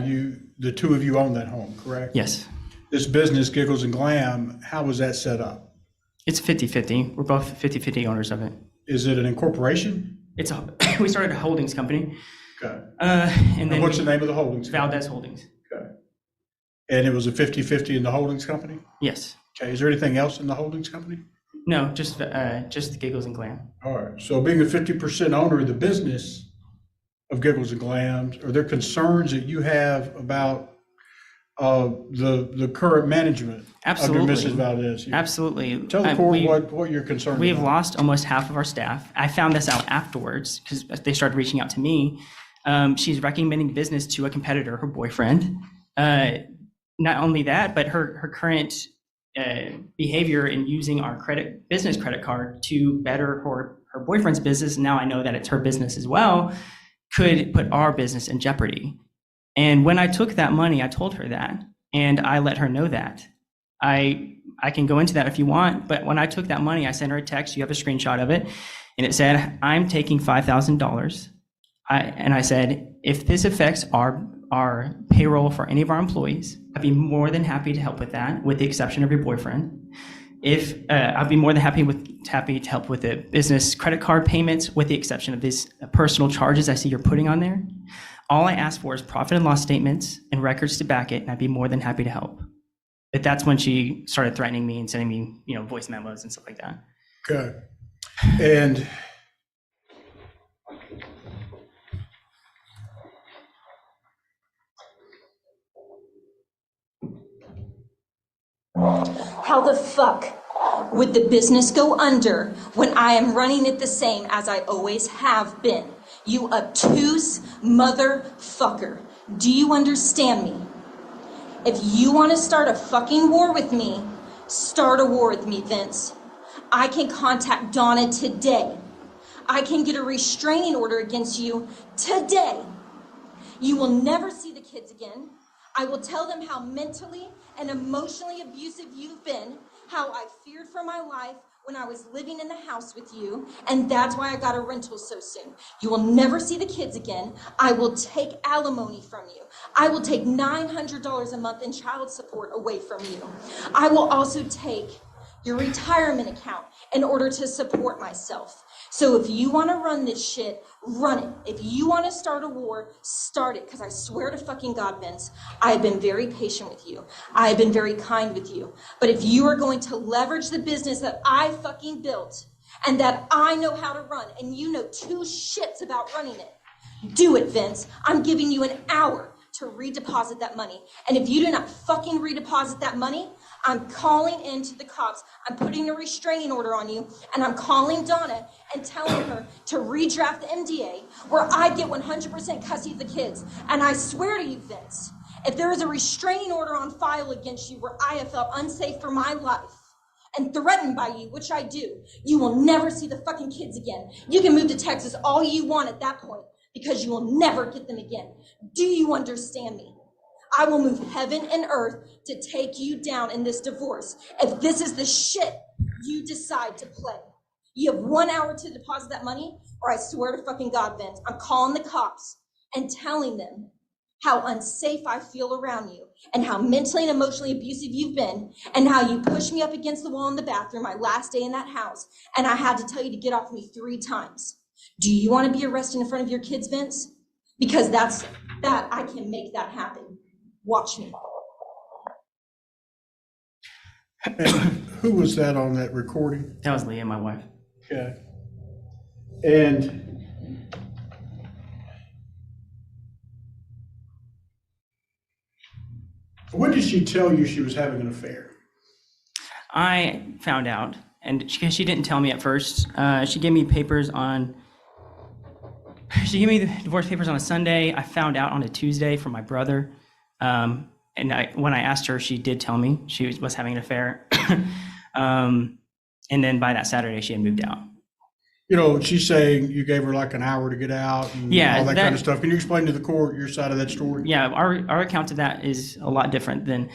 the two of you own that home, correct? Yes. This business, Giggles and Glam, how was that set up? It's 50-50. We're both 50-50 owners of it. Is it an incorporation? We started a holdings company. Okay. And then what's the name of the holdings company? Valdez Holdings. Okay. And it was a 50-50 in the holdings company? Yes. Okay. Is there anything else in the holdings company? No, just the Giggles and Glam. All right. So being a 50% owner of the business of Giggles and Glams, are there concerns that you have about the current management Absolutely. under Mrs. Valdez here? Absolutely. Tell the court what you're concerned We have about. lost almost half of our staff. I found this out afterwards because they started reaching out to me. She's recommending business to a competitor, her boyfriend. Not only that, but her current behavior in using our business credit card to better her boyfriend's business. Now I know that it's her business as well, could put our business in jeopardy. And when I took that money, I told her that, and I let her know that. I can go into that if you want, but when I took that money, I sent her a text. You have a screenshot of it, and it said, "I'm taking $5,000." And I said, if this affects our payroll for any of our employees, I'd be more than happy to help with that, with the exception of your boyfriend. If I'd be more than happy to help with the business credit card payments, with the exception of these personal charges I see you're putting on there. All I ask for is profit and loss statements and records to back it, and I'd be more than happy to help. But that's when she started threatening me and sending me, voice memos and stuff like that. Okay. And How the fuck would the business go under when I am running it the same as I always have been? You obtuse motherfucker. Do you understand me? If you want to start a fucking war with me, start a war with me, Vince. I can contact Donna today. I can get a restraining order against you today. You will never see the kids again. I will tell them how mentally and emotionally abusive you've been, how I feared for my life when I was living in the house with you, and that's why I got a rental so soon. You will never see the kids again. I will take alimony from you. I will take $900 a month in child support away from you. I will also take your retirement account in order to support myself. So if you want to run this shit, run it. If you want to start a war, start it. Because I swear to fucking God, Vince, I have been very patient with you. I have been very kind with you. But if you are going to leverage the business that I fucking built and that I know how to run, and you know two shits about running it, Do it, Vince. I'm giving you an hour to redeposit that money. And if you do not fucking redeposit that money, I'm calling into the cops. I'm putting a restraining order on you, and I'm calling Donna and telling her to redraft the MDA where I get 100% custody of the kids. And I swear to you, Vince, if there is a restraining order on file against you where I have felt unsafe for my life and threatened by you, which I do, you will never see the fucking kids again. You can move to Texas all you want at that point, because you will never get them again. Do you understand me? I will move heaven and earth to take you down in this divorce if this is the shit you decide to play. You have 1 hour to deposit that money, or I swear to fucking God, Vince, I'm calling the cops and telling them how unsafe I feel around you and how mentally and emotionally abusive you've been and how you pushed me up against the wall in the bathroom my last day in that house, and I had to tell you to get off me 3 times. Do you want to be arrested in front of your kids, Vince? Because that I can make that happen. Watch me. And who was that on that recording? That was Leah, my wife. Okay. And when did she tell you she was having an affair? I found out, and she didn't tell me at first. She gave me the divorce papers on a Sunday. I found out on a Tuesday from my brother. And when I asked her, she did tell me she was having an affair. And then by that Saturday, she had moved out. You know, she's saying you gave her like an hour to get out and all that kind of stuff. Can you explain to the court your side of that story? Yeah, our account of that is a lot different than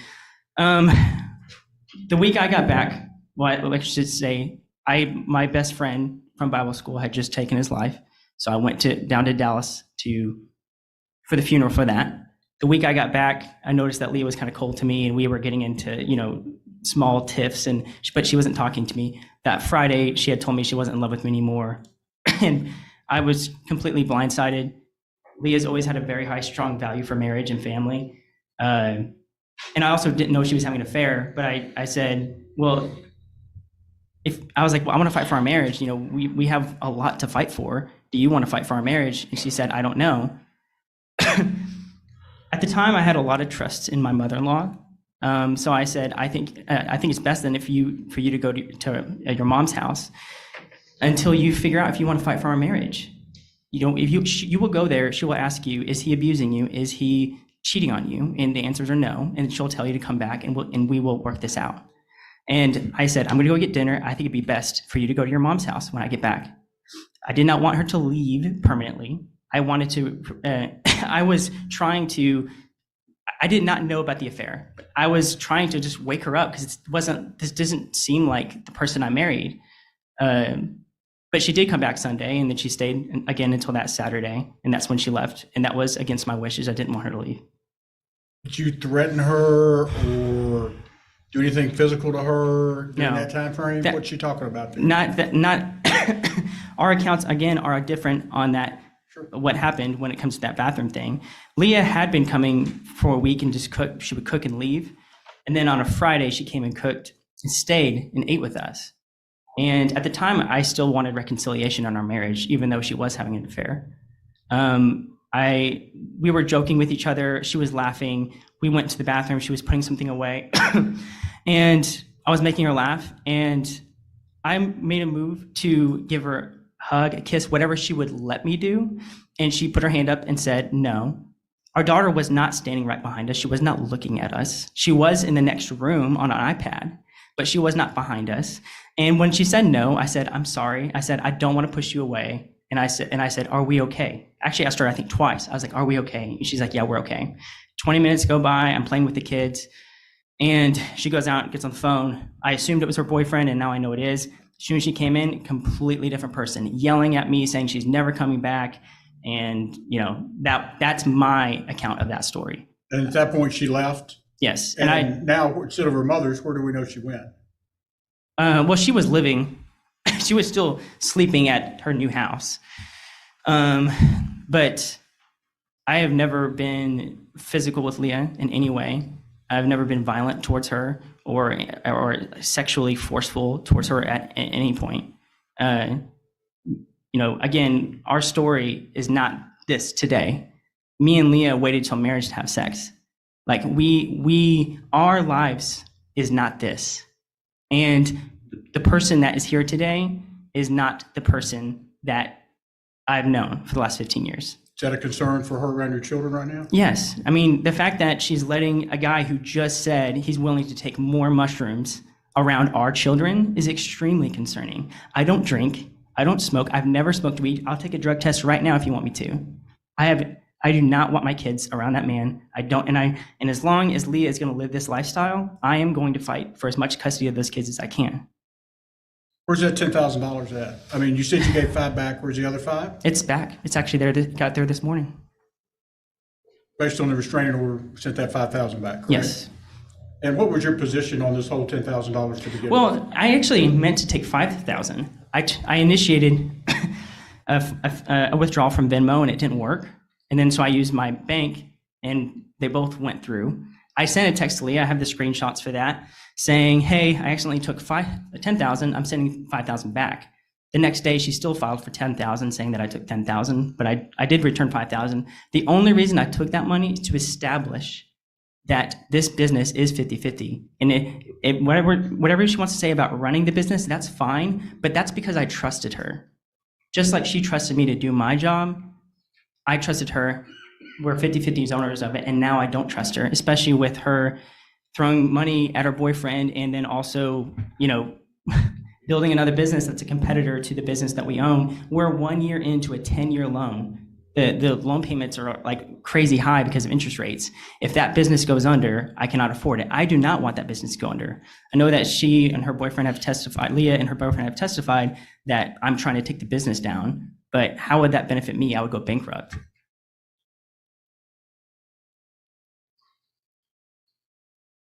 the week I got back. Well, let's just say my best friend from Bible school had just taken his life. So I went down to Dallas for the funeral for that. The week I got back, I noticed that Leah was kind of cold to me, and we were getting into, small tiffs, but she wasn't talking to me. That Friday, she had told me she wasn't in love with me anymore. And I was completely blindsided. Leah's always had a very high, strong value for marriage and family. And I also didn't know she was having an affair, but I said, well, I was like, well, I want to fight for our marriage. We have a lot to fight for. Do you want to fight for our marriage? And she said, I don't know. At the time, I had a lot of trust in my mother-in-law. So I said, I think it's best then for you to go to your mom's house until you figure out if you want to fight for our marriage. If you will go there, she will ask you, is he abusing you? Is he cheating on you? And the answers are no. And she'll tell you to come back and we will work this out. And I said, I'm going to go get dinner. I think it'd be best for you to go to your mom's house when I get back. I did not want her to leave permanently. I wanted to, I did not know about the affair. I was trying to just wake her up because this doesn't seem like the person I married. But she did come back Sunday, and then she stayed again until that Saturday. And that's when she left. And that was against my wishes. I didn't want her to leave. Did you threaten her or do anything physical to her during that time frame? What's she talking about there? Not our accounts again are different on that. Sure. What happened when it comes to that bathroom thing. Leah had been coming for a week and just cook. She would cook and leave. And then on a Friday, she came and cooked and stayed and ate with us. And at the time, I still wanted reconciliation on our marriage, even though she was having an affair. We were joking with each other. She was laughing. We went to the bathroom. She was putting something away. And I was making her laugh. And I made a move to give her a hug, a kiss, whatever she would let me do. And she put her hand up and said, no. Our daughter was not standing right behind us. She was not looking at us. She was in the next room on an iPad, but she was not behind us. And when she said no, I said, I'm sorry. I said, I don't want to push you away. And I said, are we okay? Actually, I asked her, I think twice. I was like, are we okay? And she's like, yeah, we're okay. 20 minutes go by. I'm playing with the kids. And she goes out and gets on the phone. I assumed it was her boyfriend, and now I know it is. As soon as she came in, completely different person, yelling at me, saying she's never coming back. And, that's my account of that story. And at that point, she left? Yes. And now, instead of her mother's, where do we know she went? Well, she was she was still sleeping at her new house. But I have never been physical with Leah in any way. I've never been violent towards her or sexually forceful towards her at any point. Again, our story is not this today. Me and Leah waited till marriage to have sex. Like our lives is not this. And the person that is here today is not the person that I've known for the last 15 years. Is that a concern for her around your children right now? Yes. I mean, the fact that she's letting a guy who just said he's willing to take more mushrooms around our children is extremely concerning. I don't drink. I don't smoke. I've never smoked weed. I'll take a drug test right now if you want me to. I do not want my kids around that man. I don't, and as long as Leah is going to live this lifestyle, I am going to fight for as much custody of those kids as I can. Where's that $10,000 at? I mean, you said you gave 5 back. Where's the other 5? It's back. It's actually there. Got there this morning. Based on the restraining order, sent that 5,000 back, correct? Yes. And what was your position on this whole $10,000 to begin with? Well, I actually meant to take 5,000. I initiated a withdrawal from Venmo and it didn't work. And then so I used my bank and they both went through. I sent a text to Leah, I have the screenshots for that, saying, hey, I accidentally took 10,000, I'm sending 5,000 back. The next day she still filed for 10,000 saying that I took 10,000, but I did return 5,000. The only reason I took that money is to establish that this business is 50-50. And whatever she wants to say about running the business, that's fine, but that's because I trusted her. Just like she trusted me to do my job, I trusted her. We're 50-50 owners of it, and now I don't trust her, especially with her throwing money at her boyfriend and then also, building another business that's a competitor to the business that we own. We're 1 year into a 10-year loan. The loan payments are like crazy high because of interest rates. If that business goes under, I cannot afford it. I do not want that business to go under. I know that she and her boyfriend have testified, Leah and her boyfriend have testified that I'm trying to take the business down, but how would that benefit me? I would go bankrupt.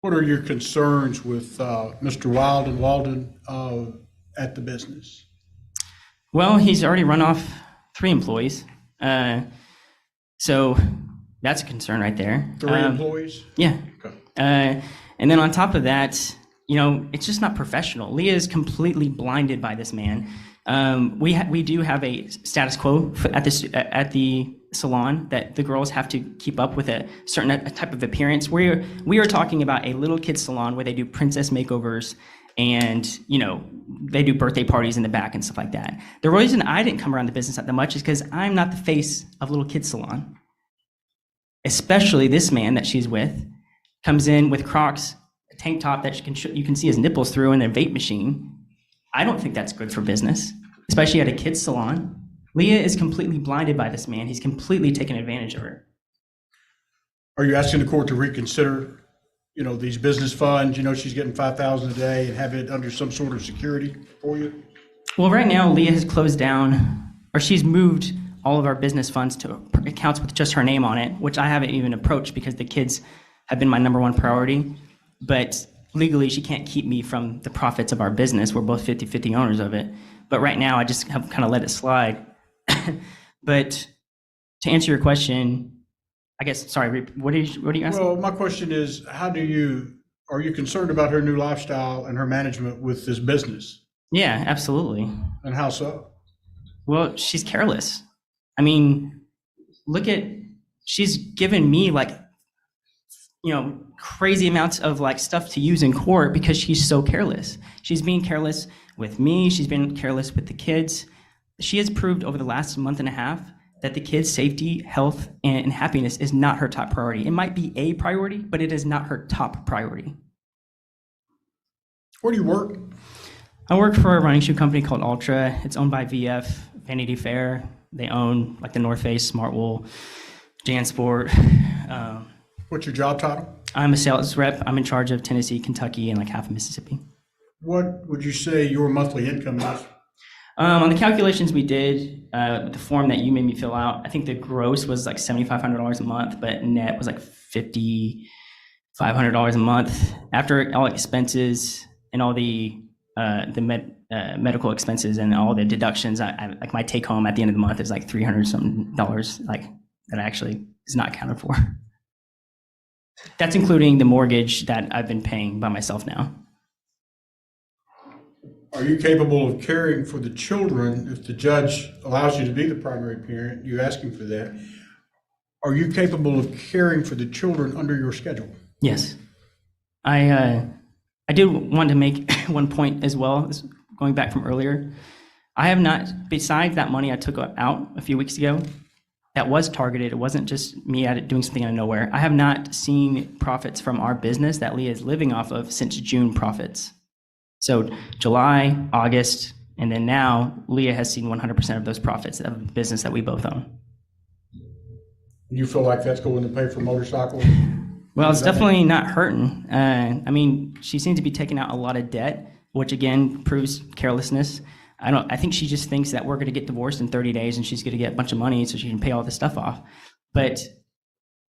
What are your concerns with Mr. Wild and Walden at the business? Well, he's already run off 3 employees. So that's a concern right there. 3 employees? Yeah. Okay. And then on top of that, it's just not professional. Leah is completely blinded by this man. We do have a status quo at the salon that the girls have to keep up with a certain type of appearance. We are talking about a little kid salon where they do princess makeovers and they do birthday parties in the back and stuff like that. The reason I didn't come around the business that much is because I'm not the face of little kid salon. Especially this man that she's with comes in with Crocs, a tank top that you can see his nipples through, and a vape machine. I don't think that's good for business, especially at a kid's salon. Leah is completely blinded by this man. He's completely taken advantage of her. Are you asking the court to reconsider, these business funds? She's getting 5,000 a day, and have it under some sort of security for you? Well, right now, Leah has closed down, or she's moved all of our business funds to accounts with just her name on it, which I haven't even approached because the kids have been my number one priority. But legally, she can't keep me from the profits of our business. We're both 50-50 owners of it. But right now, I just have kind of let it slide. But to answer your question, I guess, sorry, what are you asking? Well, my question is, are you concerned about her new lifestyle and her management with this business? Yeah, absolutely. And how so? Well, she's careless. I mean, she's given me crazy amounts of stuff to use in court because she's so careless. She's being careless with me. She's been careless with the kids. She has proved over the last month and a half that the kids' safety, health, and happiness is not her top priority. It might be a priority, but it is not her top priority. Where do you work? I work for a running shoe company called Ultra. It's owned by VF, Vanity Fair. They own the North Face, Smartwool, JanSport. What's your job title? I'm a sales rep. I'm in charge of Tennessee, Kentucky, and half of Mississippi. What would you say your monthly income is? On the calculations we did, the form that you made me fill out, I think the gross was $7,500 a month, but net was $5,500 a month. After all expenses and all the medical expenses and all the deductions, I my take home at the end of the month is $300 something that actually is not accounted for. That's including the mortgage that I've been paying by myself now. Are you capable of caring for the children if the judge allows you to be the primary parent? You're asking for that. Are you capable of caring for the children under your schedule? Yes. I did want to make one point as well, going back from earlier. I have not, besides that money I took out a few weeks ago, that was targeted. It wasn't just me doing something out of nowhere. I have not seen profits from our business that Leah is living off of since June profits. So July, August, and then now Leah has seen 100% of those profits of the business that we both own. You feel like that's going to pay for motorcycle? Well, it's definitely not hurting. I mean, she seems to be taking out a lot of debt, which again proves carelessness. I think she just thinks that we're going to get divorced in 30 days and she's going to get a bunch of money so she can pay all this stuff off. But,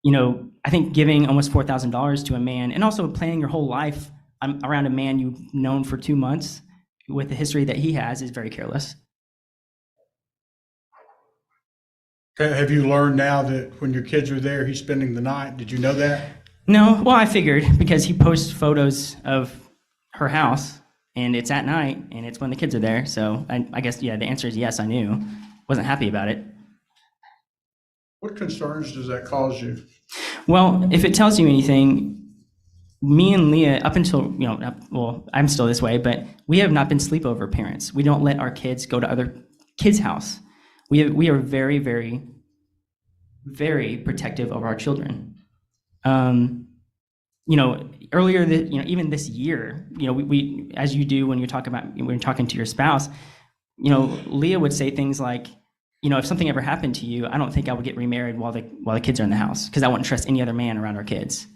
you know, I think giving almost $4,000 to a man and also planning your whole life around a man you've known for 2 months with the history that he has is very careless. Have you learned now that when your kids are there, he's spending the night? Did you know that? No, well, I figured because he posts photos of her house and it's at night and it's when the kids are there. So I guess, yeah, the answer is yes, I knew. Wasn't happy about it. What concerns does that cause you? Well, if it tells you anything, me and Leah, up until, you know, well, I'm still this way, but we have not been sleepover parents. We don't let our kids go to other kids' house. We are very, very, very protective of our children. You know, earlier, even this year, you know, we as you do when you're talking to your spouse, you know, Leah would say things like, you know, if something ever happened to you, I don't think I would get remarried while the kids are in the house because I wouldn't trust any other man around our kids.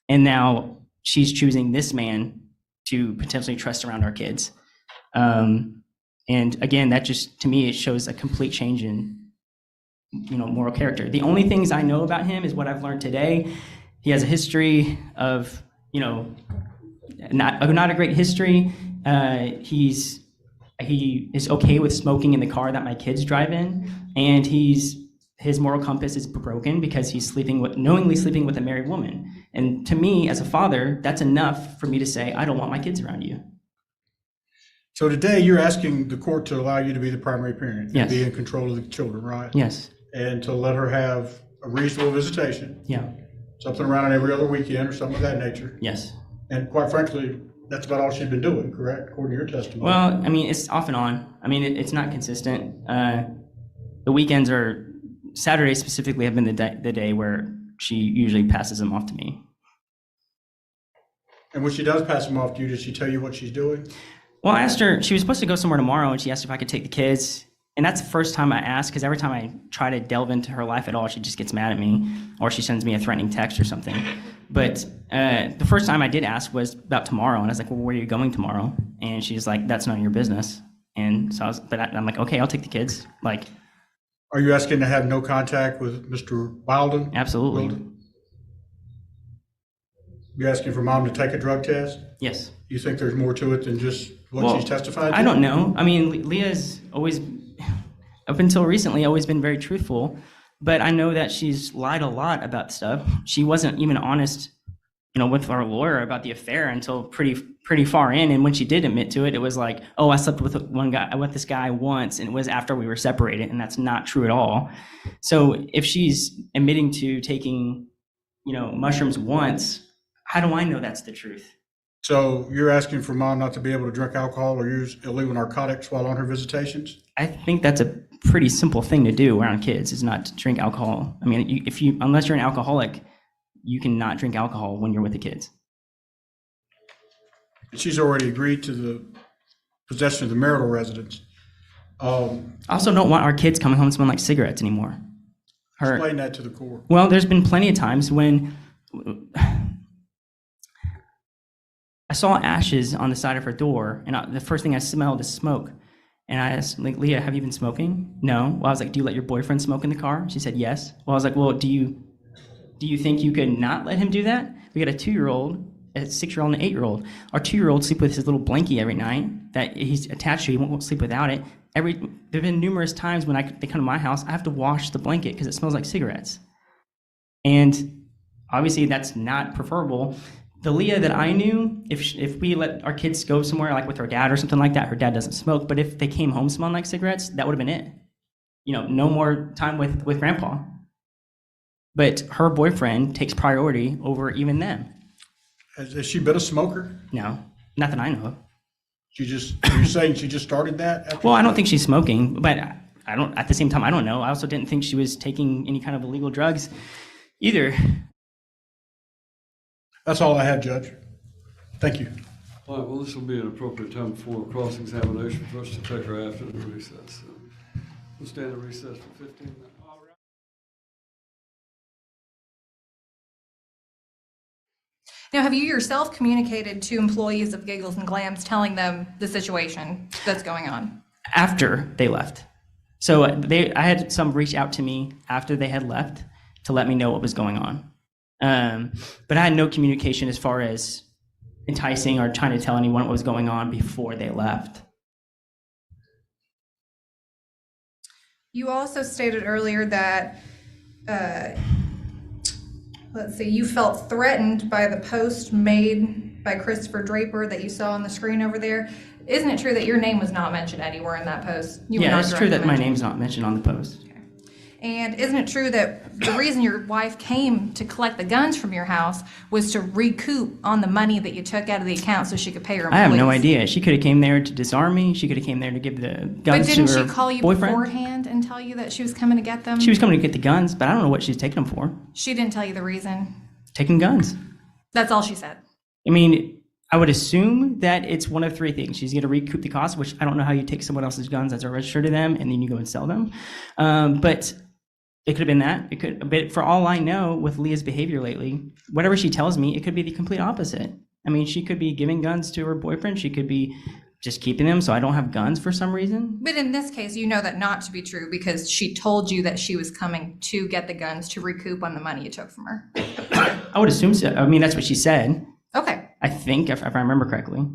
And now she's choosing this man to potentially trust around our kids. And again, that just, to me, it shows a complete change in, you know, moral character. The only things I know about him is what I've learned today. He has a history of, you know, not a great history. He is okay with smoking in the car that my kids drive in, and his moral compass is broken because he's knowingly sleeping with a married woman. And to me, as a father, that's enough for me to say, I don't want my kids around you. So today you're asking the court to allow you to be the primary parent, Yes. to be in control of the children, right? Yes. And to let her have a reasonable visitation, Yeah. something around every other weekend or something of that nature. Yes. And quite frankly, that's about all she's been doing, correct, according to your testimony? Well, I mean, it's off and on. I mean, it's not consistent. The weekends Saturdays specifically have been the day where she usually passes them off to me. And when she does pass them off to you, does she tell you what she's doing? Well, I asked her, she was supposed to go somewhere tomorrow, and she asked if I could take the kids. And that's the first time I asked, because every time I try to delve into her life at all, she just gets mad at me, or she sends me a threatening text or something. But the first time I did ask was about tomorrow, and I was like, well, where are you going tomorrow? And she's like, that's none of your business. And so I'm like, okay, I'll take the kids. Like, Are you asking to have no contact with Mr. Wilden? absolutely. Wilden? You asking for mom to take a drug test? Yes. You think there's more to it than just what she's testified to? I don't know. I mean, Leah's always, up until recently, always been very truthful, but I know that she's lied a lot about stuff. She wasn't even honest, you know, with our lawyer about the affair until pretty far in. And when she did admit to it, it was like, oh, I slept with this guy once, and it was after we were separated, and that's not true at all. So if she's admitting to taking, you know, mushrooms once, how do I know that's the truth? So you're asking for mom not to be able to drink alcohol or use illegal narcotics while on her visitations? I think that's a pretty simple thing to do around kids, is not to drink alcohol. I mean, unless you're an alcoholic, you cannot drink alcohol when you're with the kids. She's already agreed to the possession of the marital residence. I also don't want our kids coming home smelling like cigarettes anymore. Explain that to the court. Well, there's been plenty of times when I saw ashes on the side of her door, and the first thing I smelled is smoke. And I asked, like, Leah, have you been smoking? No. Well, I was like, do you let your boyfriend smoke in the car? She said, yes. Well, I was like, well, do you think you could not let him do that? We got a 2-year-old, a 6-year-old, and an 8-year-old. Our 2-year-old sleep with his little blankie every night that he's attached to. He won't sleep without it. There've been numerous times when they come to my house, I have to wash the blanket because it smells like cigarettes. And obviously that's not preferable. The Leah that I knew, if we let our kids go somewhere like with her dad or something like that, her dad doesn't smoke, but if they came home smelling like cigarettes, that would have been it. No more time with grandpa. But her boyfriend takes priority over even them. Has she been a smoker? No, not that I know of. You're saying she just started that? Well, I don't think she's smoking, but I don't. At the same time, I don't know. I also didn't think she was taking any kind of illegal drugs either. That's all I had, Judge. Thank you. All right, well, this will be an appropriate time for cross-examination for us to take her after the recess. So we'll stand at recess for 15 minutes. Now, have you yourself communicated to employees of Giggles and Glams telling them the situation that's going on? After they left. So I had some reach out to me after they had left to let me know what was going on. But I had no communication as far as enticing or trying to tell anyone what was going on before they left. You also stated earlier that, you felt threatened by the post made by Christopher Draper that you saw on the screen over there. Isn't it true that your name was not mentioned anywhere in that post? Yeah, it's true that my name's not mentioned on the post. Okay. And isn't it true that the reason your wife came to collect the guns from your house was to recoup on the money that you took out of the account so she could pay her employees? I have no idea. She could have came there to disarm me. She could have came there to give the guns to her But didn't she call you boyfriend. beforehand and tell you that she was coming to get them? She was coming to get the guns, but I don't know what she's taking them for. She didn't tell you the reason? Taking guns. That's all she said. I mean, I would assume that it's one of three things. She's going to recoup the cost, which I don't know how you take someone else's guns that are registered to them and then you go and sell them. But it could have been that. It could, but for all I know, with Leah's behavior lately, whatever she tells me, it could be the complete opposite. I mean, she could be giving guns to her boyfriend. She could be just keeping them so I don't have guns for some reason. But in this case, you know that not to be true because she told you that she was coming to get the guns to recoup on the money you took from her. I would assume so. I mean, that's what she said. Okay. I think, if I remember correctly.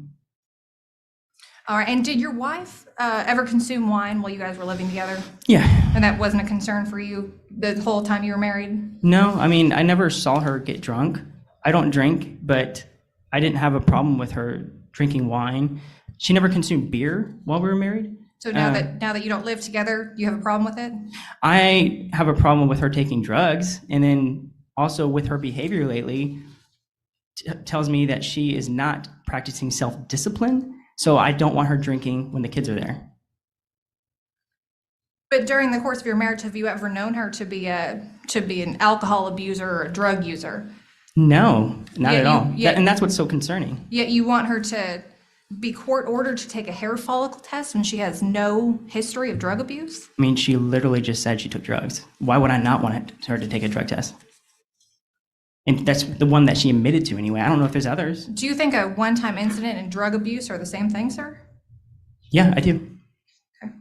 All right. And did your wife ever consume wine while you guys were living together? Yeah. And that wasn't a concern for you the whole time you were married? No, I mean, I never saw her get drunk. I don't drink, but I didn't have a problem with her drinking wine. She never consumed beer while we were married. So now that you don't live together, you have a problem with it? I have a problem with her taking drugs, and then also with her behavior lately tells me that she is not practicing self-discipline. So I don't want her drinking when the kids are there. But during the course of your marriage, have you ever known her to be an alcohol abuser or a drug user? No, not at all. Yeah. And that's what's so concerning. Yet you want her to be court ordered to take a hair follicle test when she has no history of drug abuse? I mean, she literally just said she took drugs. Why would I not want her to take a drug test? And that's the one that she admitted to anyway. I don't know if there's others. Do you think a one-time incident and drug abuse are the same thing, sir? Yeah, I do. Okay.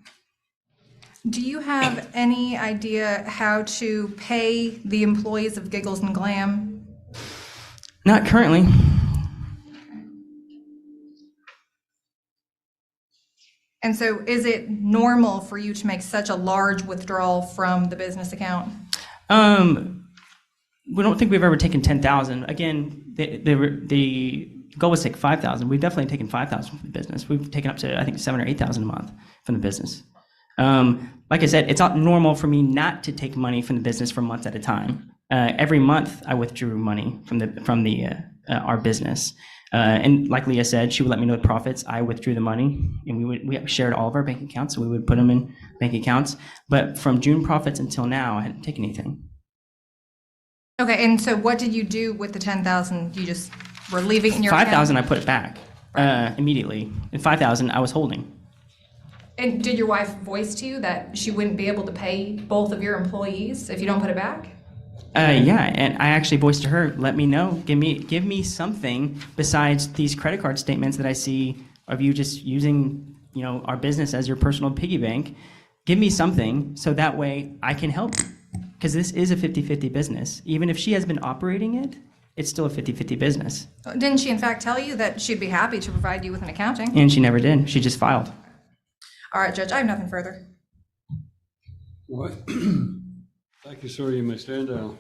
Do you have any idea how to pay the employees of Giggles and Glam? Not currently. And so is it normal for you to make such a large withdrawal from the business account? We don't think we've ever taken 10,000. Again, the goal was to take 5,000. We've definitely taken 5,000 from the business. We've taken up to, I think, 7,000 or 8,000 a month from the business. Like I said, it's not normal for me not to take money from the business for months at a time. Every month, I withdrew money from our business. And like Leah said, she would let me know the profits. I withdrew the money, and we shared all of our bank accounts, so we would put them in bank accounts. But from June profits until now, I hadn't taken anything. Okay, and so what did you do with the 10,000? You just were leaving in your 5,000, I account? put it back immediately, and 5,000 I was holding. And did your wife voice to you that she wouldn't be able to pay both of your employees if you don't put it back? Yeah, and I actually voiced to her, let me know, give me something besides these credit card statements that I see of you just using, our business as your personal piggy bank. Give me something so that way I can help. Because this is a 50-50 business. Even if she has been operating it, it's still a 50-50 business. Didn't she in fact tell you that she'd be happy to provide you with an accounting? And she never did. She just filed. All right, Judge, I have nothing further. All right. Thank you, sir. You may stand down.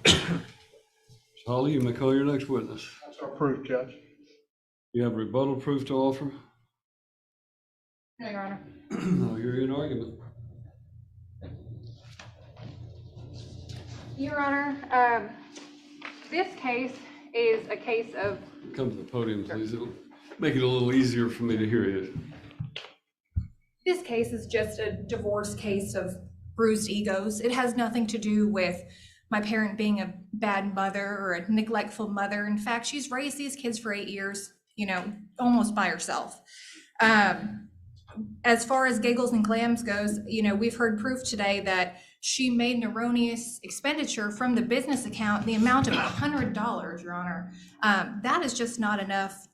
Holly, you may call your next witness. That's our proof, Judge. You have rebuttal proof to offer? No, Your Honor. I'll hear you in argument. Your Honor, this case is a case of, Come to the podium, please. It'll make it a little easier for me to hear you. This case is just a divorce case of bruised egos. It has nothing to do with my parent being a bad mother or a neglectful mother. In fact, she's raised these kids for 8 years, almost by herself. As far as giggles and clams goes, we've heard proof today that she made an erroneous expenditure from the business account, the amount of $100, Your Honor. That is just not enough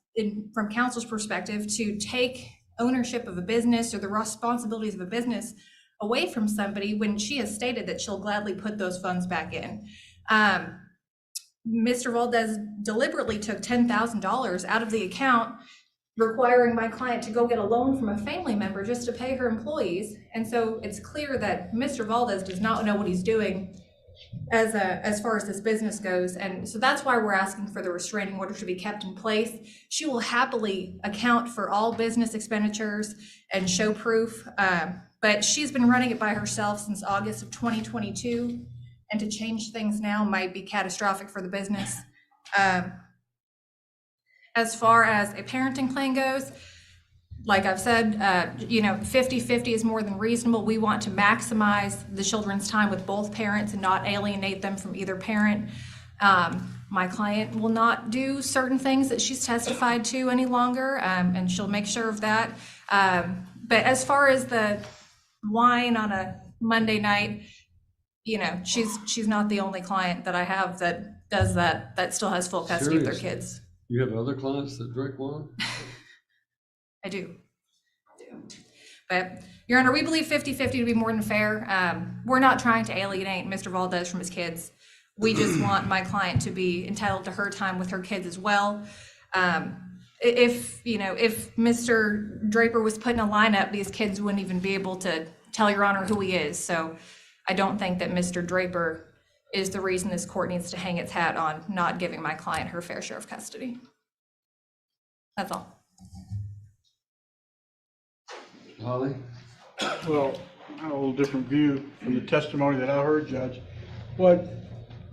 from counsel's perspective to take ownership of a business or the responsibilities of a business away from somebody when she has stated that she'll gladly put those funds back in. Mr. Valdez deliberately took $10,000 out of the account, requiring my client to go get a loan from a family member just to pay her employees. And so it's clear that Mr. Valdez does not know what he's doing as far as this business goes. And so that's why we're asking for the restraining order to be kept in place. She will happily account for all business expenditures and show proof, but she's been running it by herself since August of 2022. And to change things now might be catastrophic for the business. As far as a parenting plan goes, like I've said, 50-50 is more than reasonable. We want to maximize the children's time with both parents and not alienate them from either parent. My client will not do certain things that she's testified to any longer, and she'll make sure of that. But as far as the wine on a Monday night, she's not the only client that I have that does that still has full custody of their kids. You have other clients that drink wine? I do. But, Your Honor, we believe 50-50 to be more than fair. We're not trying to alienate Mr. Valdez from his kids. We just want my client to be entitled to her time with her kids as well. If Mr. Draper was put in a lineup, these kids wouldn't even be able to tell Your Honor who he is. So I don't think that Mr. Draper is the reason this court needs to hang its hat on not giving my client her fair share of custody. That's all. Holly? Well, I have a little different view from the testimony that I heard, Judge. What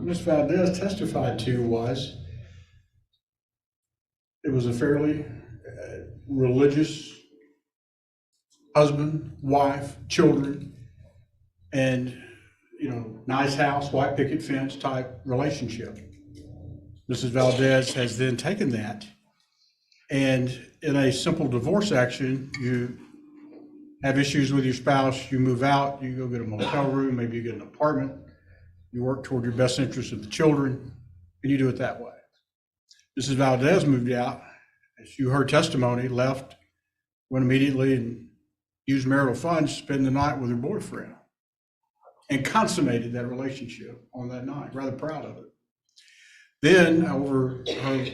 Ms. Valdez testified to was it was a fairly religious husband, wife, children, and nice house, white picket fence type relationship. Mrs. Valdez has then taken that, and in a simple divorce action, you have issues with your spouse, you move out, you go get a motel room, maybe you get an apartment, you work toward your best interest of the children, and you do it that way. Mrs. Valdez moved out, as you heard testimony, left, went immediately and used marital funds to spend the night with her boyfriend, and consummated that relationship on that night. Rather proud of it. Then, over her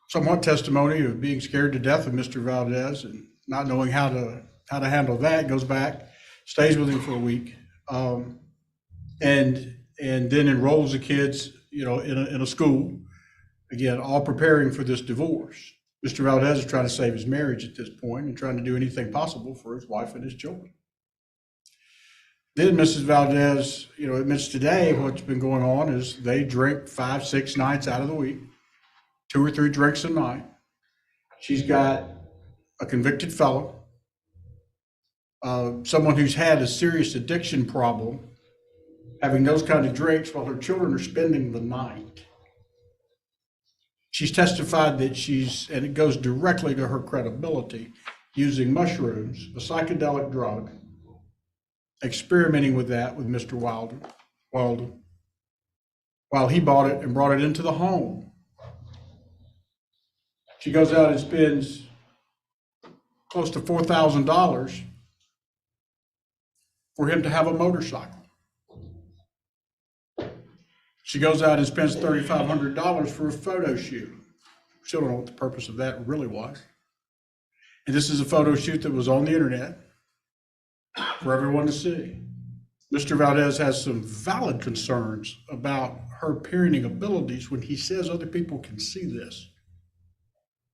somewhat testimony of being scared to death of Mr. Valdez and not knowing how to handle that, goes back, stays with him for a week, and then enrolls the kids, in a school. Again, all preparing for this divorce. Mr. Valdez is trying to save his marriage at this point and trying to do anything possible for his wife and his children. Then Mrs. Valdez, admits today what's been going on is they drink 5-6 nights out of the week, 2 or 3 drinks a night. She's got a convicted felon, someone who's had a serious addiction problem, having those kind of drinks while her children are spending the night. She's testified that and it goes directly to her credibility, using mushrooms, a psychedelic drug, experimenting with that with Mr. Walden, while he bought it and brought it into the home. She goes out and spends close to $4,000 for him to have a motorcycle. She goes out and spends $3,500 for a photo shoot. Still don't know what the purpose of that really was. And this is a photo shoot that was on the internet for everyone to see. Mr. Valdez has some valid concerns about her parenting abilities when he says other people can see this.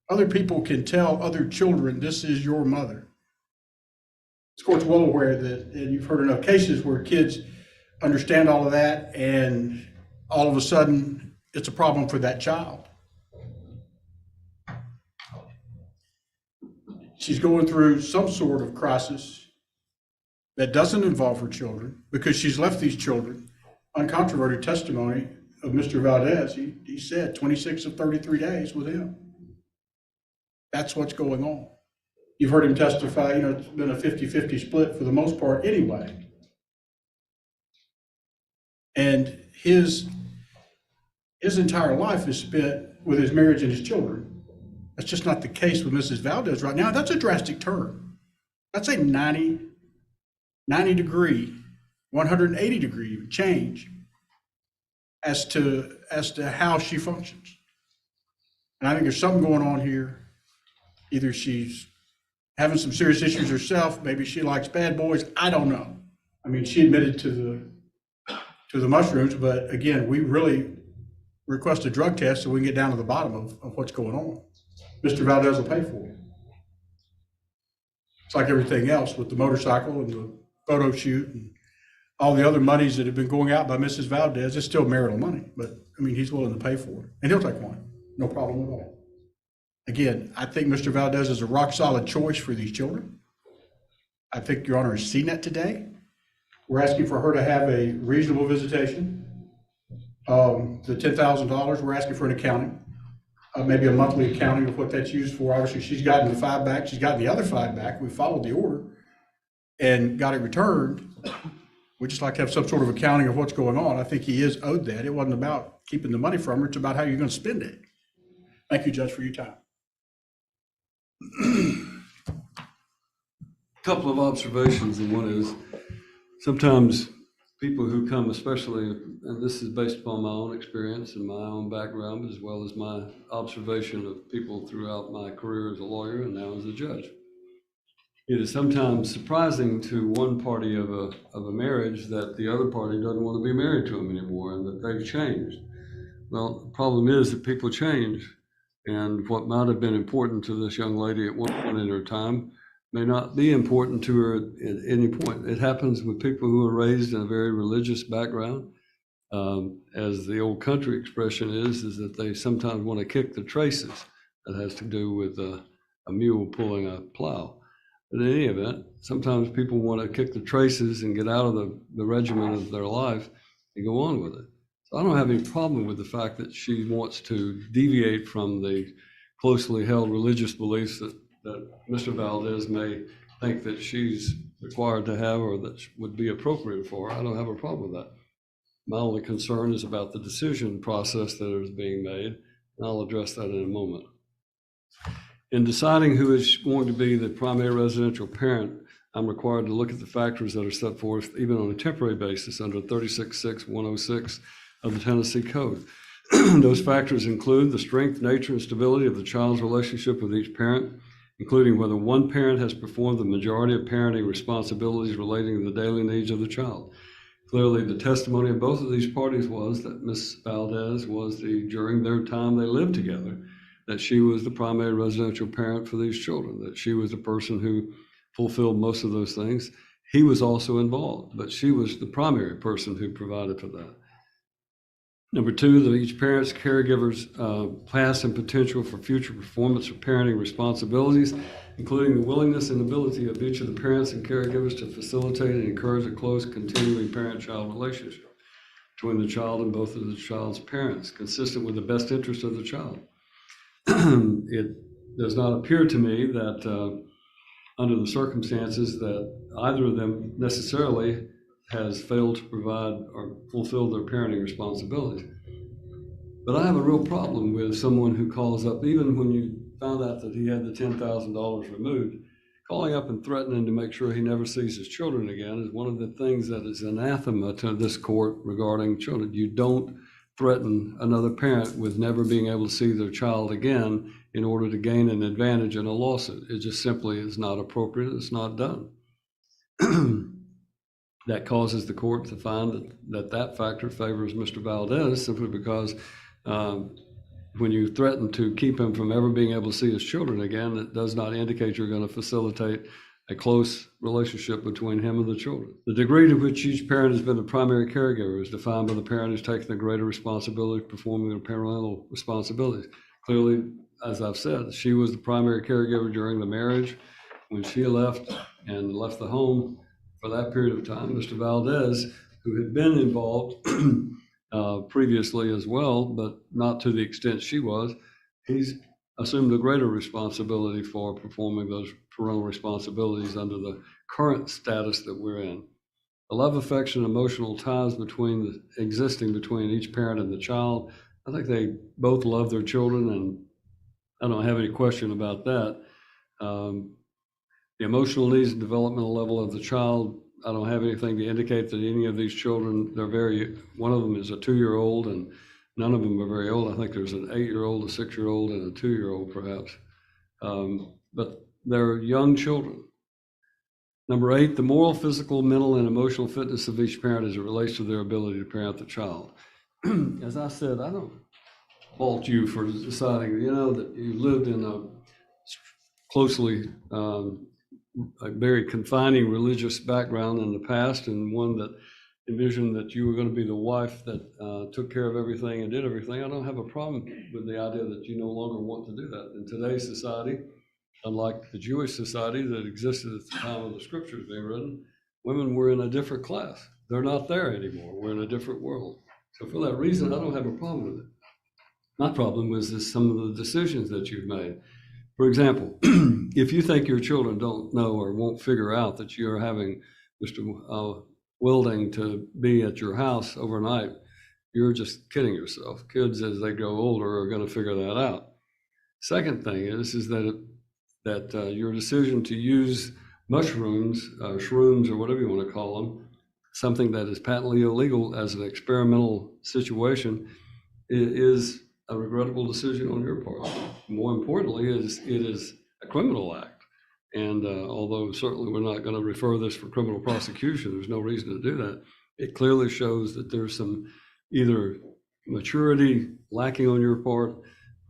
Other people can tell other children, this is your mother. This court's well aware that, and you've heard enough cases where kids understand all of that, and all of a sudden, it's a problem for that child. She's going through some sort of crisis that doesn't involve her children, because she's left these children. Uncontroverted testimony of Mr. Valdez, he said 26 of 33 days with him. That's what's going on. You've heard him testify, it's been a 50-50 split for the most part anyway. And his entire life is spent with his marriage and his children. That's just not the case with Mrs. Valdez right now. That's a drastic turn. That's a 90 degree, 180 degree change as to how she functions. And I think there's something going on here. Either she's having some serious issues herself, maybe she likes bad boys, I don't know. I mean, she admitted to the mushrooms, but again, we really request a drug test so we can get down to the bottom of what's going on. Mr. Valdez will pay for it. It's like everything else with the motorcycle and the photo shoot and all the other monies that have been going out by Mrs. Valdez. It's still marital money, but I mean, he's willing to pay for it, and he'll take one, no problem at all. Again, I think Mr. Valdez is a rock solid choice for these children. I think Your Honor has seen that today. We're asking for her to have a reasonable visitation. The $10,000, we're asking for an accounting, maybe a monthly accounting of what that's used for. Obviously, she's gotten the 5 back. She's gotten the other 5 back. We followed the order and got it returned. We just like to have some sort of accounting of what's going on. I think he is owed that. It wasn't about keeping the money from her. It's about how you're going to spend it. Thank you, Judge, for your time. Couple of observations, and one is sometimes people who come, especially, and this is based upon my own experience and my own background, as well as my observation of people throughout my career as a lawyer and now as a judge. It is sometimes surprising to one party of a marriage that the other party doesn't want to be married to them anymore and that they've changed. Well, the problem is that people change, and what might have been important to this young lady at one point in her time may not be important to her at any point. It happens with people who are raised in a very religious background. As the old country expression is that they sometimes want to kick the traces. That has to do with a mule pulling a plow. But in any event, sometimes people want to kick the traces and get out of the regimen of their life and go on with it. So I don't have any problem with the fact that she wants to deviate from the closely held religious beliefs that Mr. Valdez may think that she's required to have or that would be appropriate for her. I don't have a problem with that. My only concern is about the decision process that is being made, and I'll address that in a moment. In deciding who is going to be the primary residential parent, I'm required to look at the factors that are set forth even on a temporary basis under 36.6.106 of the Tennessee Code. Those factors include the strength, nature, and stability of the child's relationship with each parent, including whether one parent has performed the majority of parenting responsibilities relating to the daily needs of the child. Clearly, the testimony of both of these parties was that Ms. Valdez was during their time they lived together, that she was the primary residential parent for these children, that she was the person who fulfilled most of those things. He was also involved, but she was the primary person who provided for that. Number two, that each parent's caregiver's past and potential for future performance of parenting responsibilities, including the willingness and ability of each of the parents and caregivers to facilitate and encourage a close, continuing parent-child relationship between the child and both of the child's parents, consistent with the best interest of the child. It does not appear to me that under the circumstances that either of them necessarily has failed to provide or fulfill their parenting responsibilities. But I have a real problem with someone who calls up, even when you found out that he had the $10,000 removed, calling up and threatening to make sure he never sees his children again is one of the things that is anathema to this court regarding children. You don't threaten another parent with never being able to see their child again in order to gain an advantage in a lawsuit. It just simply is not appropriate. It's not done. that causes the court to find that factor favors Mr. Valdez, simply because when you threaten to keep him from ever being able to see his children again, it does not indicate you're going to facilitate a close relationship between him and the children. The degree to which each parent has been the primary caregiver is defined by the parent who's taken the greater responsibility of performing their parental responsibilities. Clearly, as I've said, she was the primary caregiver during the marriage. When she left the home for that period of time, Mr. Valdez, who had been involved previously as well, but not to the extent she was, he's assumed a greater responsibility for performing those parental responsibilities under the current status that we're in. The love, affection, emotional ties existing between each parent and the child, I think they both love their children, and I don't have any question about that. The emotional needs and developmental level of the child, I don't have anything to indicate that any of these children, one of them is a 2-year-old, and none of them are very old. I think there's an 8-year-old, a 6-year-old, and a 2-year-old perhaps. But they're young children. Number 8, the moral, physical, mental, and emotional fitness of each parent as it relates to their ability to parent the child. As I said, I don't fault you for deciding, that you lived in a closely, a very confining religious background in the past, and one that envisioned that you were going to be the wife that took care of everything and did everything. I don't have a problem with the idea that you no longer want to do that. In today's society, unlike the Jewish society that existed at the time of the scriptures being written, women were in a different class. They're not there anymore. We're in a different world. So for that reason, I don't have a problem with it. My problem was some of the decisions that you've made. For example, if you think your children don't know or won't figure out that you're having Mr. Wilding to be at your house overnight, you're just kidding yourself. Kids, as they grow older, are going to figure that out. Second thing is that your decision to use mushrooms, shrooms, or whatever you want to call them, something that is patently illegal as an experimental situation, is a regrettable decision on your part. More importantly, it is a criminal act. And although certainly we're not going to refer this for criminal prosecution, there's no reason to do that. It clearly shows that there's some either maturity lacking on your part,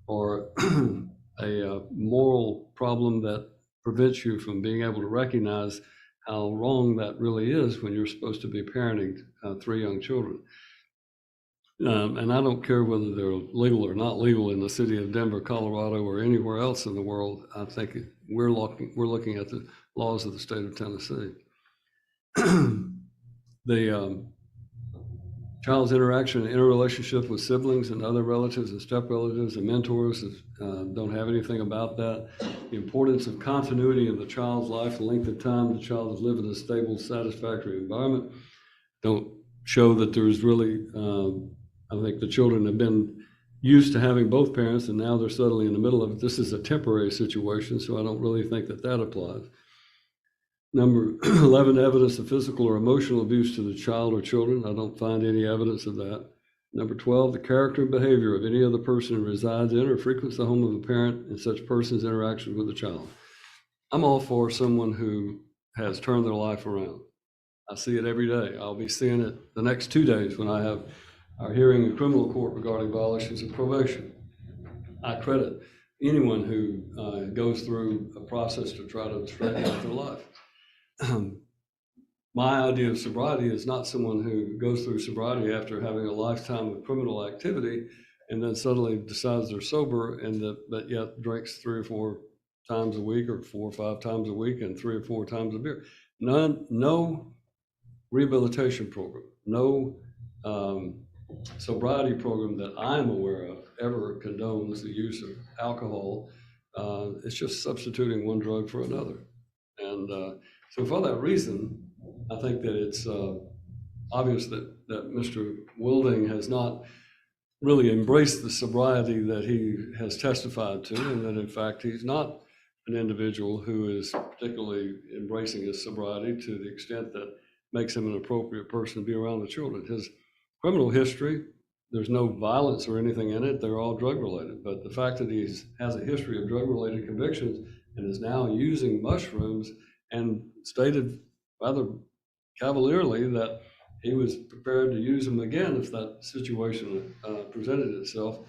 or a moral problem that prevents you from being able to recognize how wrong that really is when you're supposed to be parenting 3 young children. And I don't care whether they're legal or not legal in the city of Denver, Colorado, or anywhere else in the world. I think we're looking at the laws of the state of Tennessee. The child's interaction and interrelationship with siblings and other relatives and step-relatives and mentors don't have anything about that. The importance of continuity in the child's life, the length of time the child has lived in a stable, satisfactory environment, don't show that there's really, I think the children have been used to having both parents, and now they're suddenly in the middle of it. This is a temporary situation, so I don't really think that applies. Number 11, evidence of physical or emotional abuse to the child or children. I don't find any evidence of that. Number 12, the character and behavior of any other person who resides in or frequents the home of a parent and such person's interaction with the child. I'm all for someone who has turned their life around. I see it every day. I'll be seeing it the next 2 days when I have our hearing in criminal court regarding violations of probation. I credit anyone who goes through a process to try to straighten out their life. My idea of sobriety is not someone who goes through sobriety after having a lifetime of criminal activity and then suddenly decides they're sober but yet drinks 3 or 4 times a week, or 4 or 5 times a week, and 3 or 4 times a beer. No rehabilitation program, no sobriety program that I'm aware of ever condones the use of alcohol. It's just substituting one drug for another. And so for that reason, I think that it's obvious that Mr. Wilding has not really embraced the sobriety that he has testified to, and that in fact he's not an individual who is particularly embracing his sobriety to the extent that makes him an appropriate person to be around the children. His criminal history, there's no violence or anything in it. They're all drug-related. But the fact that he has a history of drug-related convictions and is now using mushrooms, and stated rather cavalierly that he was prepared to use them again if that situation presented itself,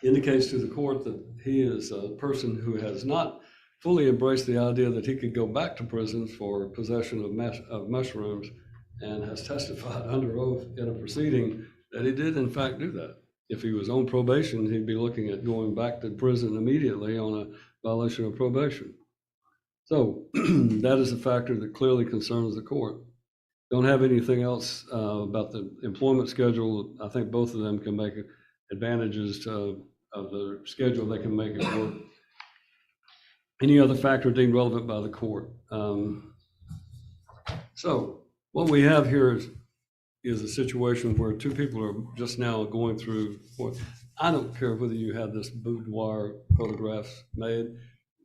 indicates to the court that he is a person who has not fully embraced the idea that he could go back to prison for possession of mushrooms, and has testified under oath in a proceeding that he did in fact do that. If he was on probation, he'd be looking at going back to prison immediately on a violation of probation. So that is a factor that clearly concerns the court. Don't have anything else about the employment schedule. I think both of them can make advantages of the schedule. They can make it work. Any other factor deemed relevant by the court. So what we have here is a situation where two people are just now going through. I don't care whether you have this boudoir photographs made.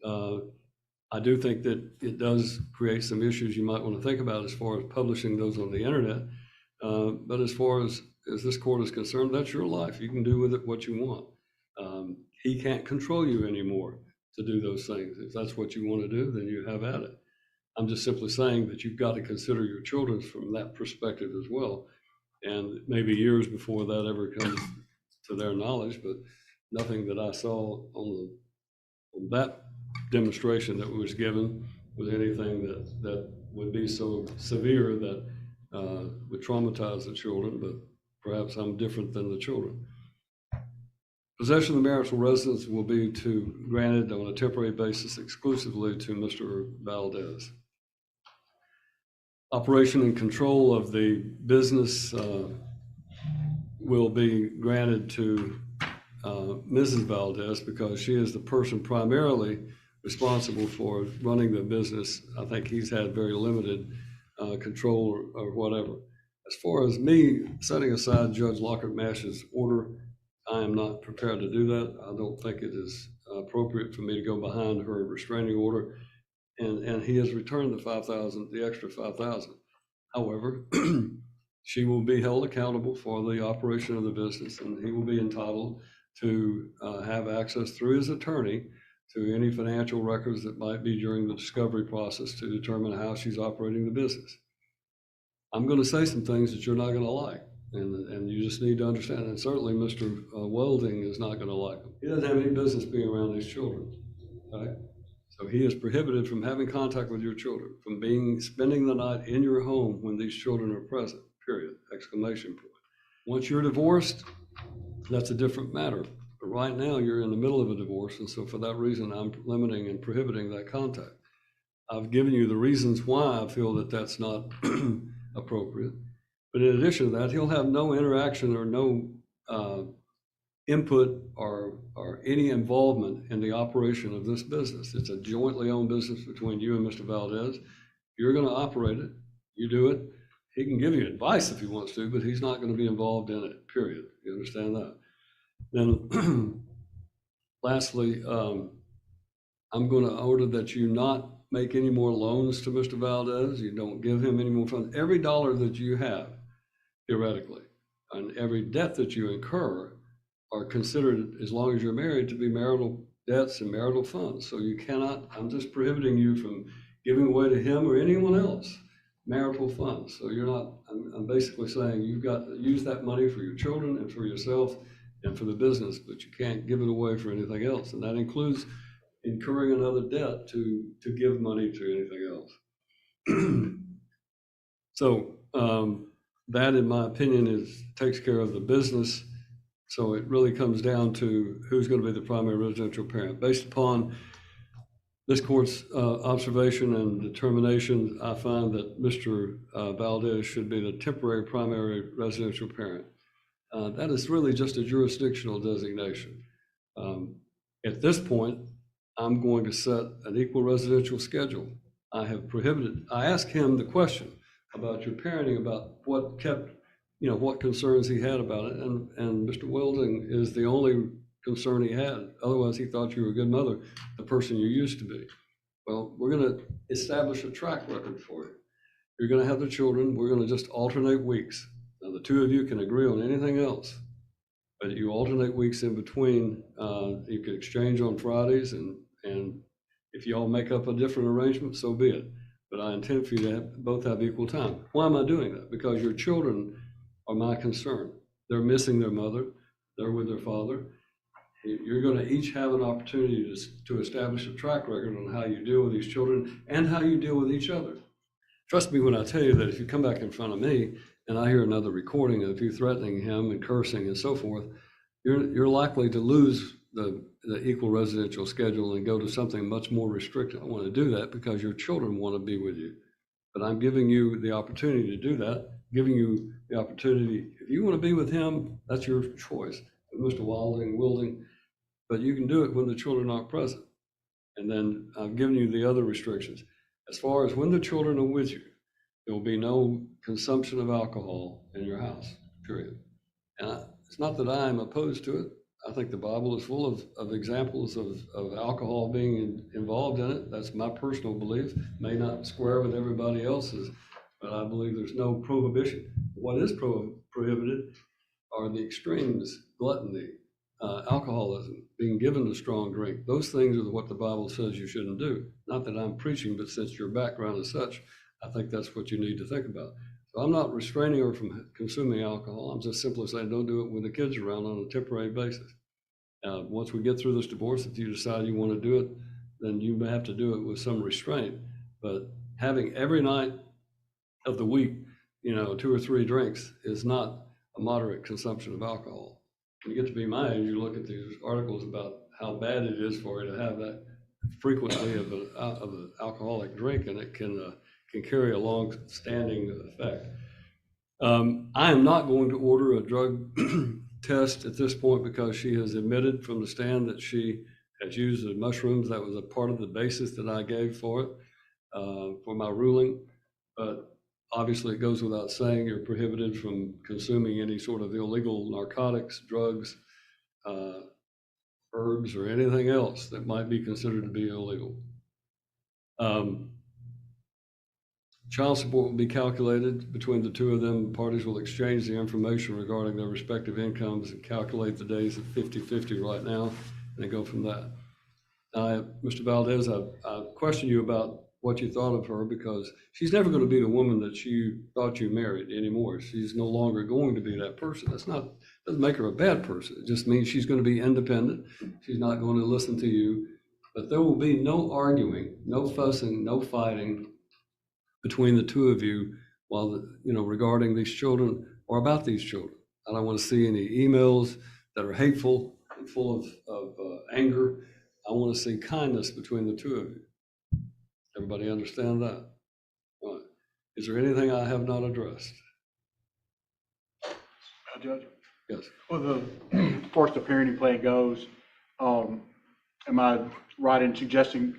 I do think that it does create some issues you might want to think about as far as publishing those on the internet. But as far as this court is concerned, that's your life. You can do with it what you want. He can't control you anymore to do those things. If that's what you want to do, then you have at it. I'm just simply saying that you've got to consider your children from that perspective as well. And maybe years before that ever comes to their knowledge, but nothing that I saw on that demonstration that was given was anything that would be so severe that would traumatize the children, but perhaps I'm different than the children. Possession of the marital residence will be granted on a temporary basis exclusively to Mr. Valdez. Operation and control of the business will be granted to Mrs. Valdez because she is the person primarily responsible for running the business. I think he's had very limited control or whatever. As far as me setting aside Judge Lockhart Mash's order, I am not prepared to do that. I don't think it is appropriate for me to go behind her restraining order. And he has returned the extra $5,000. However, she will be held accountable for the operation of the business, and he will be entitled to have access through his attorney to any financial records that might be during the discovery process to determine how she's operating the business. I'm going to say some things that you're not going to like, and you just need to understand. And certainly Mr. Welding is not going to like them. He doesn't have any business being around these children, right? So he is prohibited from having contact with your children, from spending the night in your home when these children are present, period, exclamation point. Once you're divorced, that's a different matter. But right now you're in the middle of a divorce. And so for that reason, I'm limiting and prohibiting that contact. I've given you the reasons why I feel that that's not appropriate. But in addition to that, he'll have no interaction or no input or any involvement in the operation of this business. It's a jointly owned business between you and Mr. Valdez. You're going to operate it. You do it. He can give you advice if he wants to, but he's not going to be involved in it, period. You understand that? Then lastly, I'm going to order that you not make any more loans to Mr. Valdez. You don't give him any more funds. Every dollar that you have, theoretically, and every debt that you incur are considered, as long as you're married, to be marital debts and marital funds. So you cannot, I'm just prohibiting you from giving away to him or anyone else marital funds. So you're not, I'm basically saying you've got to use that money for your children and for yourself and for the business, but you can't give it away for anything else. And that includes incurring another debt to give money to anything else. So that, in my opinion, takes care of the business. So it really comes down to who's going to be the primary residential parent. Based upon this court's observation and determination, I find that Mr. Valdez should be the temporary primary residential parent. That is really just a jurisdictional designation. At this point, I'm going to set an equal residential schedule. I asked him the question about your parenting, about what concerns he had about it. And Mr. Welding is the only concern he had. Otherwise, he thought you were a good mother, the person you used to be. Well, we're going to establish a track record for you. You're going to have the children. We're going to just alternate weeks. Now, the two of you can agree on anything else, but you alternate weeks in between. You can exchange on Fridays, and if you all make up a different arrangement, so be it. But I intend for you to both have equal time. Why am I doing that? Because your children are my concern. They're missing their mother. They're with their father. You're going to each have an opportunity to establish a track record on how you deal with these children and how you deal with each other. Trust me when I tell you that if you come back in front of me and I hear another recording of you threatening him and cursing and so forth, you're likely to lose the equal residential schedule and go to something much more restricted. I want to do that because your children want to be with you. But I'm giving you the opportunity to do that, giving you the opportunity. If you want to be with him, that's your choice, Mr. Wilding, but you can do it when the children aren't present. And then I've given you the other restrictions. As far as when the children are with you, there will be no consumption of alcohol in your house, period. And it's not that I am opposed to it. I think the Bible is full of examples of alcohol being involved in it. That's my personal belief. May not square with everybody else's, but I believe there's no prohibition. What is prohibited are the extremes: gluttony, alcoholism, being given a strong drink. Those things are what the Bible says you shouldn't do. Not that I'm preaching, but since your background is such, I think that's what you need to think about. So I'm not restraining her from consuming alcohol. I'm just simply saying don't do it when the kids are around on a temporary basis. Once we get through this divorce, if you decide you want to do it, then you may have to do it with some restraint. But having every night of the week, 2 or 3 drinks is not a moderate consumption of alcohol. When you get to be my age, you look at these articles about how bad it is for you to have that frequently of an alcoholic drink, and it can carry a long-standing effect. I am not going to order a drug test at this point because she has admitted from the stand that she has used the mushrooms. That was a part of the basis that I gave for it, for my ruling. But obviously it goes without saying you're prohibited from consuming any sort of illegal narcotics, drugs, herbs, or anything else that might be considered to be illegal. Child support will be calculated between the two of them. Parties will exchange the information regarding their respective incomes and calculate the days at 50-50 right now, and then go from that. Mr. Valdez, I question you about what you thought of her, because she's never going to be the woman that you thought you married anymore. She's no longer going to be that person. Doesn't make her a bad person. It just means she's going to be independent. She's not going to listen to you. But there will be no arguing, no fussing, no fighting between the two of you regarding these children or about these children. I don't want to see any emails that are hateful and full of anger. I want to see kindness between the two of you. Everybody understand that? All right. Is there anything I have not addressed? Judge? Yes. Well, as far as the parenting plan goes, am I right in suggesting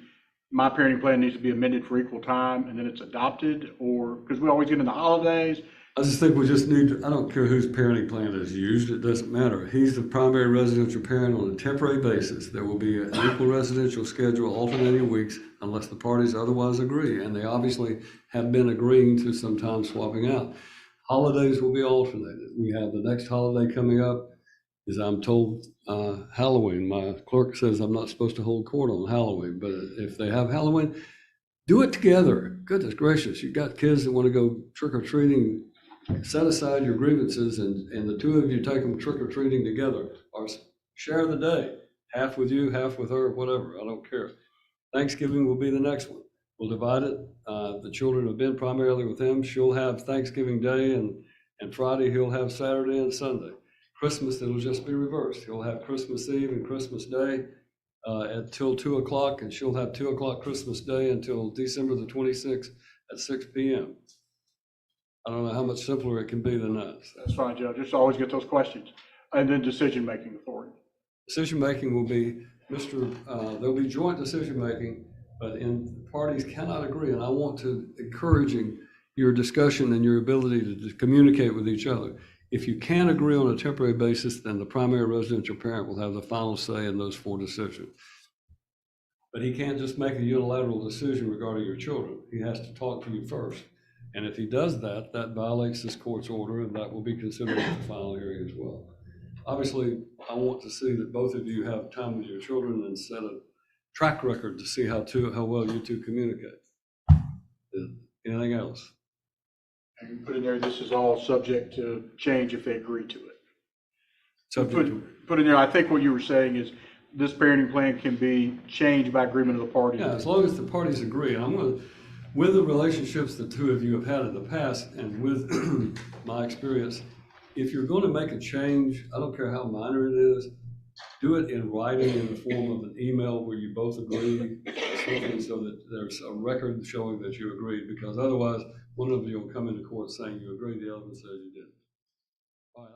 my parenting plan needs to be amended for equal time and then it's adopted? Or, because we always get in the holidays. I just think we just need to, I don't care whose parenting plan is used, it doesn't matter. He's the primary residential parent on a temporary basis. There will be an equal residential schedule alternating weeks unless the parties otherwise agree. And they obviously have been agreeing to sometimes swapping out. Holidays will be alternated. We have the next holiday coming up is, I'm told, Halloween. My clerk says I'm not supposed to hold court on Halloween, but if they have Halloween, do it together. Goodness gracious, you've got kids that want to go trick-or-treating. Set aside your grievances and the two of you take them trick-or-treating together, or share the day, half with you, half with her, whatever, I don't care. Thanksgiving will be the next one. We'll divide it. The children have been primarily with him. She'll have Thanksgiving Day and Friday, he'll have Saturday and Sunday. Christmas, it'll just be reversed. He'll have Christmas Eve and Christmas Day until 2 o'clock, and she'll have 2 o'clock Christmas Day until December the 26th at 6 p.m. I don't know how much simpler it can be than that. That's fine, Judge. Just always get those questions. And then decision-making authority. Decision-making will be, there'll be joint decision-making, but parties cannot agree. And I want to encouraging your discussion and your ability to communicate with each other. If you can agree on a temporary basis, then the primary residential parent will have the final say in those 4 decisions. But he can't just make a unilateral decision regarding your children. He has to talk to you first. And if he does that, that violates this court's order, and that will be considered at the final hearing as well. Obviously, I want to see that both of you have time with your children and set a track record to see how well you two communicate. Anything else? And you put in there, this is all subject to change if they agree to it. Subject to, Put in there, I think what you were saying is this parenting plan can be changed by agreement of the parties. yeah, as long as the parties agree. I'm gonna, with the relationships the two of you have had in the past and with my experience, if you're gonna make a change, I don't care how minor it is, do it in writing in the form of an email where you both agree, something so that there's a record showing that you agreed, because otherwise one of you will come into court saying you agreed, the other one says you didn't. All right,